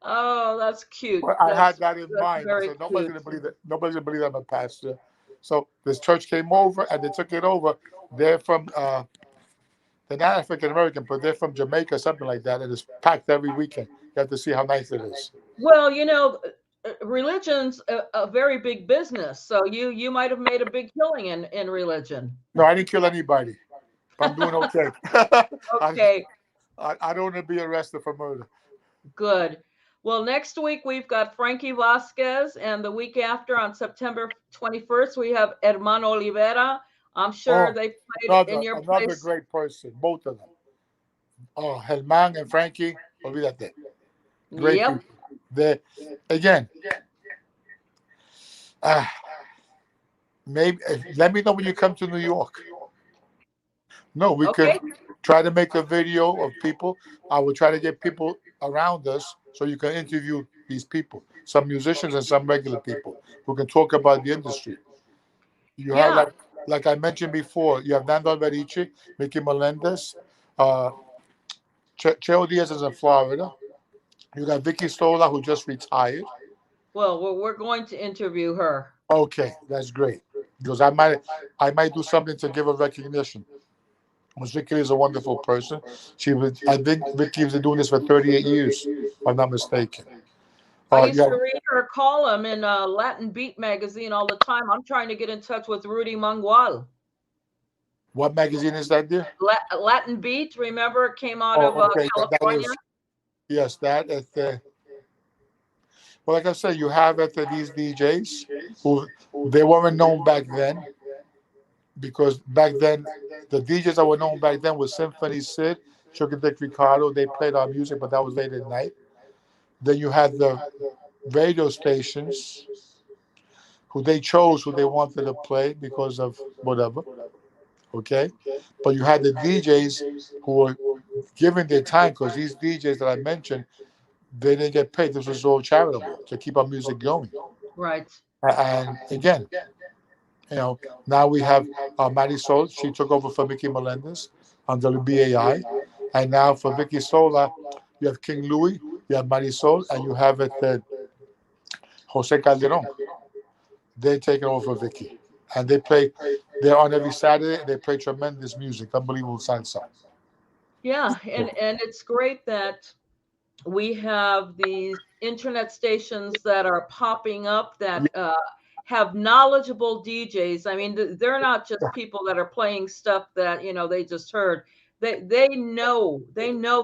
Oh, that's cute. Well, I had that in mind. So nobody's going to believe that. Nobody's going to believe I'm a pastor. So this church came over and they took it over. They're from, they're not African American, but they're from Jamaica, something like that. And it's packed every weekend. You have to see how nice it is. Well, religion's a very big business. So you might have made a big killing in religion. No, I didn't kill anybody. But I'm doing okay. Okay. I don't want to be arrested for murder. Good. Well, next week we've got Frankie Vasquez, and the week after, on September 21st, we have Hermano Olivera. I'm sure they played in your place. Another great person, both of them. Oh, Herman and Frankie, olvídate. Great people. Maybe let me know when you come to New York. No, we could try to make a video of people. I would try to get people around us so you can interview these people, some musicians and some regular people who can talk about the industry. You have, like I mentioned before, you have Nando Alberici, Mickey Melendez, Cheo Diaz is in Florida. You got Vicky Stola, who just retired. Well, we're going to interview her. Okay, that's great. Because I might do something to give her recognition. Vicky is a wonderful person. I think Vicky's been doing this for 38 years, if I'm not mistaken. I used Yeah. to read her column in Latin Beat magazine all the time. I'm trying to get in touch with Rudy Mangual. What magazine is that, dear? Latin Beat, remember, it came out of Oh, okay. That California. is, yes, that at the. Well, like I said, you have at these DJs who they weren't known back then, because back then the DJs that were known back then was Symphony Sid, Sugar Dick Ricardo. They played our music, but that was late at night. Then you had the radio stations who they chose who they wanted to play because of whatever. Okay, but you had the DJs who were giving their time, because these DJs that I mentioned, they didn't get paid. This was all charitable to keep our music going. Right. And again, you know, now we have Marisol. She took over for Vicky Melendez on WBAI, and now for Vicky Sola, you have King Louis, you have Marisol, and you have Jose Calderon. They're taking over for Vicky, and they play. They're on every Saturday. They play tremendous music, unbelievable salsa. Yeah, and it's great that we have these internet stations that are popping up that have knowledgeable DJs. I mean, they're not just people that are playing stuff that, you know, they just heard. They know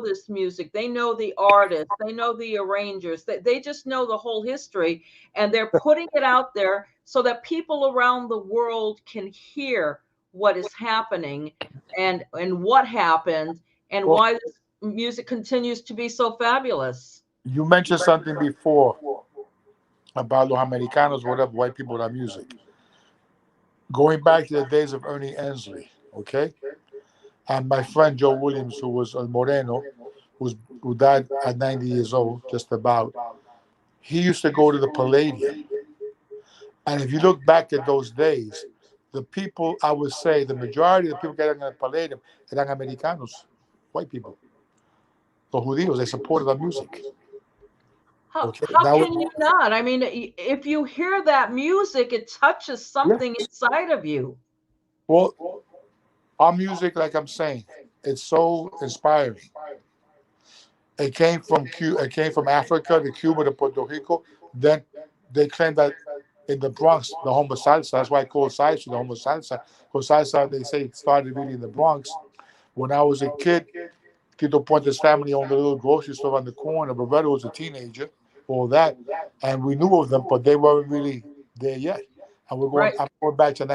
this music. They know the artists. They know the arrangers. They just know the whole history, and they're putting it out there so that people around the world can hear what is happening and what happened and Well, why this music continues to be so fabulous. you mentioned something before about los Americanos, whatever, white people with our music. Going back to the days of Ernie Ensley, okay? And my friend Joe Williams, who was a Moreno, who died at 90 years old, just about, he used to go to the Palladium. And if you look back at those days, the people, I would say, the majority of the people getting in the Palladium eran Americanos, white people. Los judíos, they supported our music. Okay, How now, can you not? I mean, if you hear that music, it touches something inside of you. well, our music, like I'm saying, it's so inspiring. It came from It came from Africa to Cuba to Puerto Rico. Then they claim that in the Bronx, the home of salsa. That's why I call salsa the home of salsa. Because salsa, they say, it started really in the Bronx. When I was a kid, Tito Puente's family owned a little grocery store on the corner. Roberto was a teenager, all that, and we knew of them, but they weren't really there yet. And we're going. Right. I'm going back to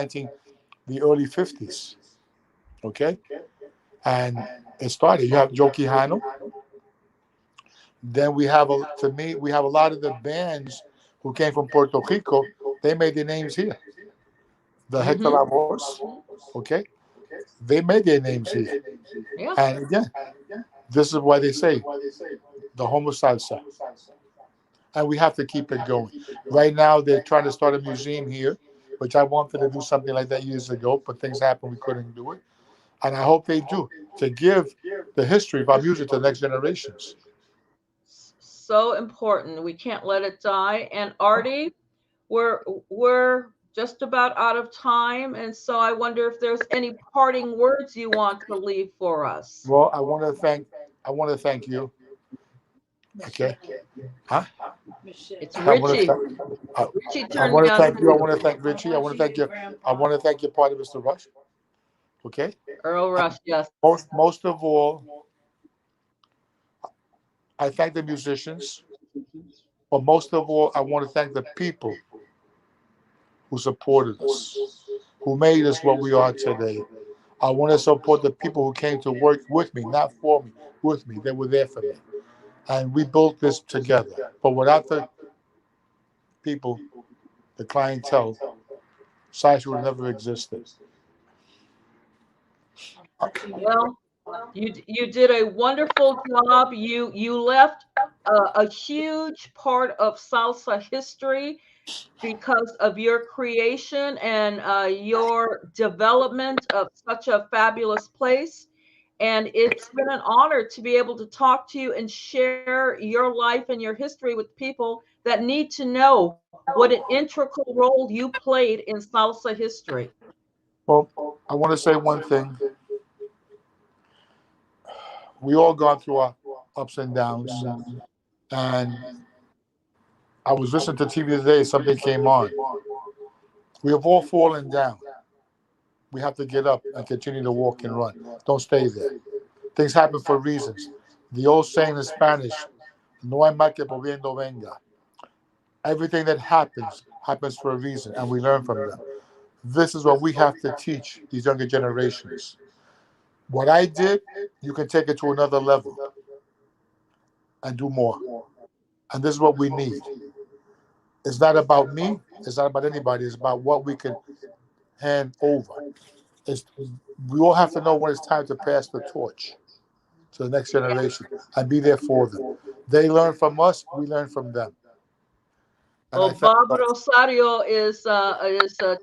the early '50s. Okay, and it started. You have Joe Quijano. Then we have we have a lot of the bands who came from Puerto Rico. They made their names here. The Hector Lavoes, okay, they made their names here. Yeah. And again, this is why they say the home of salsa. And we have to keep it going. Right now, they're trying to start a museum here, which I wanted to do something like that years ago, but things happened, we couldn't do it. And I hope they do, to give the history of our music to the next generations. So important. We can't let it die. And Artie, we're just about out of time, and so I wonder if there's any parting words you want to leave for us. Well, I want to thank you. Okay. Huh? It's I want Richie. to thank, Richie I turned want me to on thank you. I to want to thank Richie. I want to thank you. I want to thank your partner, Mr. Rush. Okay. Earl Rush. Yes. Most of all, I thank the musicians, but most of all, I want to thank the people who supported us, who made us what we are today. I want to support the people who came to work with me, not for me, with me. They were there for me. And we built this together. But without the people, the clientele, Science would have never existed. Well, you did a wonderful job. You left a huge part of salsa history because of your creation and your development of such a fabulous place. And it's been an honor to be able to talk to you and share your life and your history with people that need to know what an integral role you played in salsa history. Well, I want to say one thing. We all gone through our ups and downs. And I was listening to TV today. Something came on. We have all fallen down. We have to get up and continue to walk and run. Don't stay there. Things happen for reasons. The old saying in Spanish, no hay mal que por bien no venga. Everything that happens for a reason, and we learn from them. This is what we have to teach these younger generations. What I did, you can take it to another level and do more. And this is what we need. It's not about me. It's not about anybody. It's about what we can hand over. We all have to know when it's time to pass the torch to the next generation and be there for them. They learn from us. We learn from them. Well, Bob Rosario is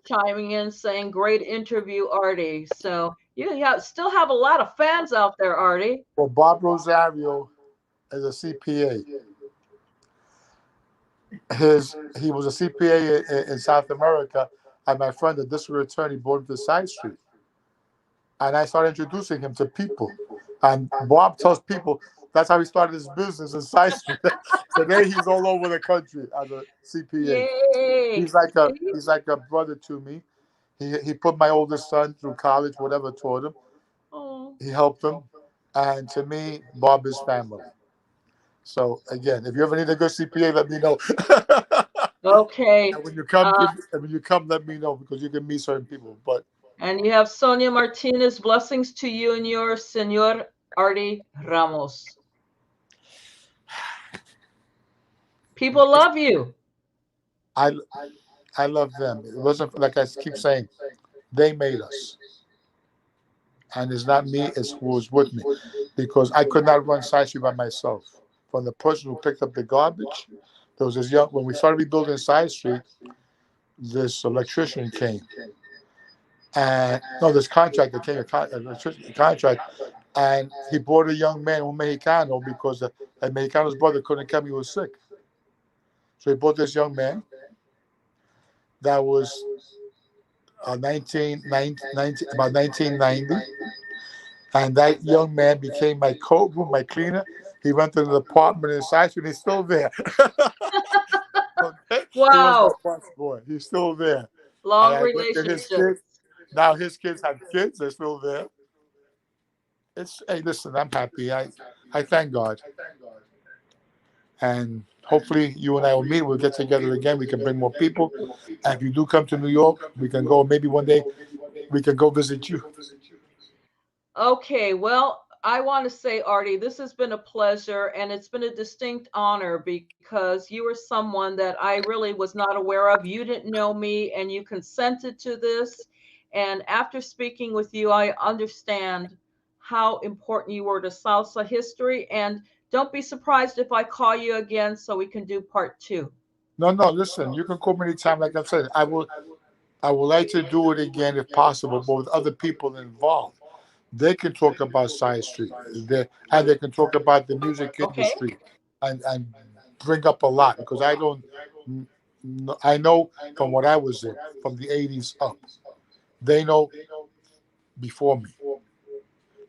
chiming in saying, "Great interview, Artie." So you still have a lot of fans out there, Artie. Well, Bob Rosario is a CPA. He was a CPA in South America, and my friend, the district attorney, brought him to Side Street, and I started introducing him to people. And Bob tells people that's how he started his business in Side Street. Today he's all over the country as a CPA. Yay. He's like a brother to me. He put my oldest son through college, whatever taught him. Oh. He helped him, and to me, Bob is family. So again, if you ever need a good CPA, let me know. Okay. And when you come, let me know, because you can meet certain people. And you have Sonia Martinez. Blessings to you and yours, Senor Artie Ramos. People love you. I love them. It wasn't, like I keep saying, they made us. And it's not me, it's who was with me. Because I could not run Side Street by myself. From the person who picked up the garbage, there was this when we started rebuilding Side Street, this electrician came. And this contractor came, a contract, and he brought a young man, un Mexicano, because the Mexicano's brother couldn't come, he was sick. So he brought this young man that was about 1990, and that young man became my coat room, my cleaner. He rented an apartment in Side Street. He's still there. Okay? Wow. He was my boss boy. He's still there. Long relationship. Now his kids have kids. They're still there. Hey, listen, I'm happy. I thank God. And hopefully you and I will meet. We'll get together again. We can bring more people. And if you do come to New York, we can go. Maybe one day we can go visit you. Okay, well, I want to say, Artie, this has been a pleasure, and it's been a distinct honor, because you were someone that I really was not aware of. You didn't know me, and you consented to this. And after speaking with you, I understand how important you were to salsa history. And don't be surprised if I call you again so we can do part 2. No, listen, you can call me anytime. Like I said, I would like to do it again if possible, but with other people involved. They can talk about Side Street, and they can talk about the music industry, and bring up a lot, because I know from what I was in, from the 80s up. They know before me.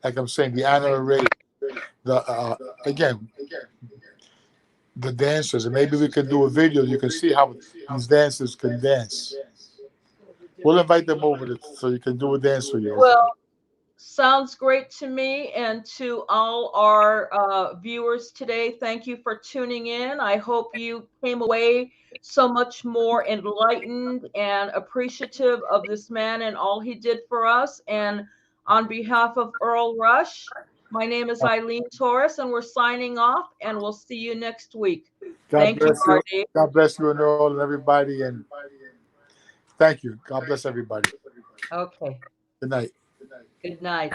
Like I'm saying, the Anna Ray, again, the dancers, and maybe we can do a video. You can see how these dancers can dance. We'll invite them over so you can do a dance for you. Well, sounds great to me, and to all our viewers today. Thank you for tuning in. I hope you came away so much more enlightened and appreciative of this man and all he did for us. And on behalf of Earl Rush, my name is Eileen Torres, and we're signing off, and we'll see you next week. Thank you, Artie. God bless you and Earl and everybody, and thank you. God bless everybody. Okay. Good night. Good night.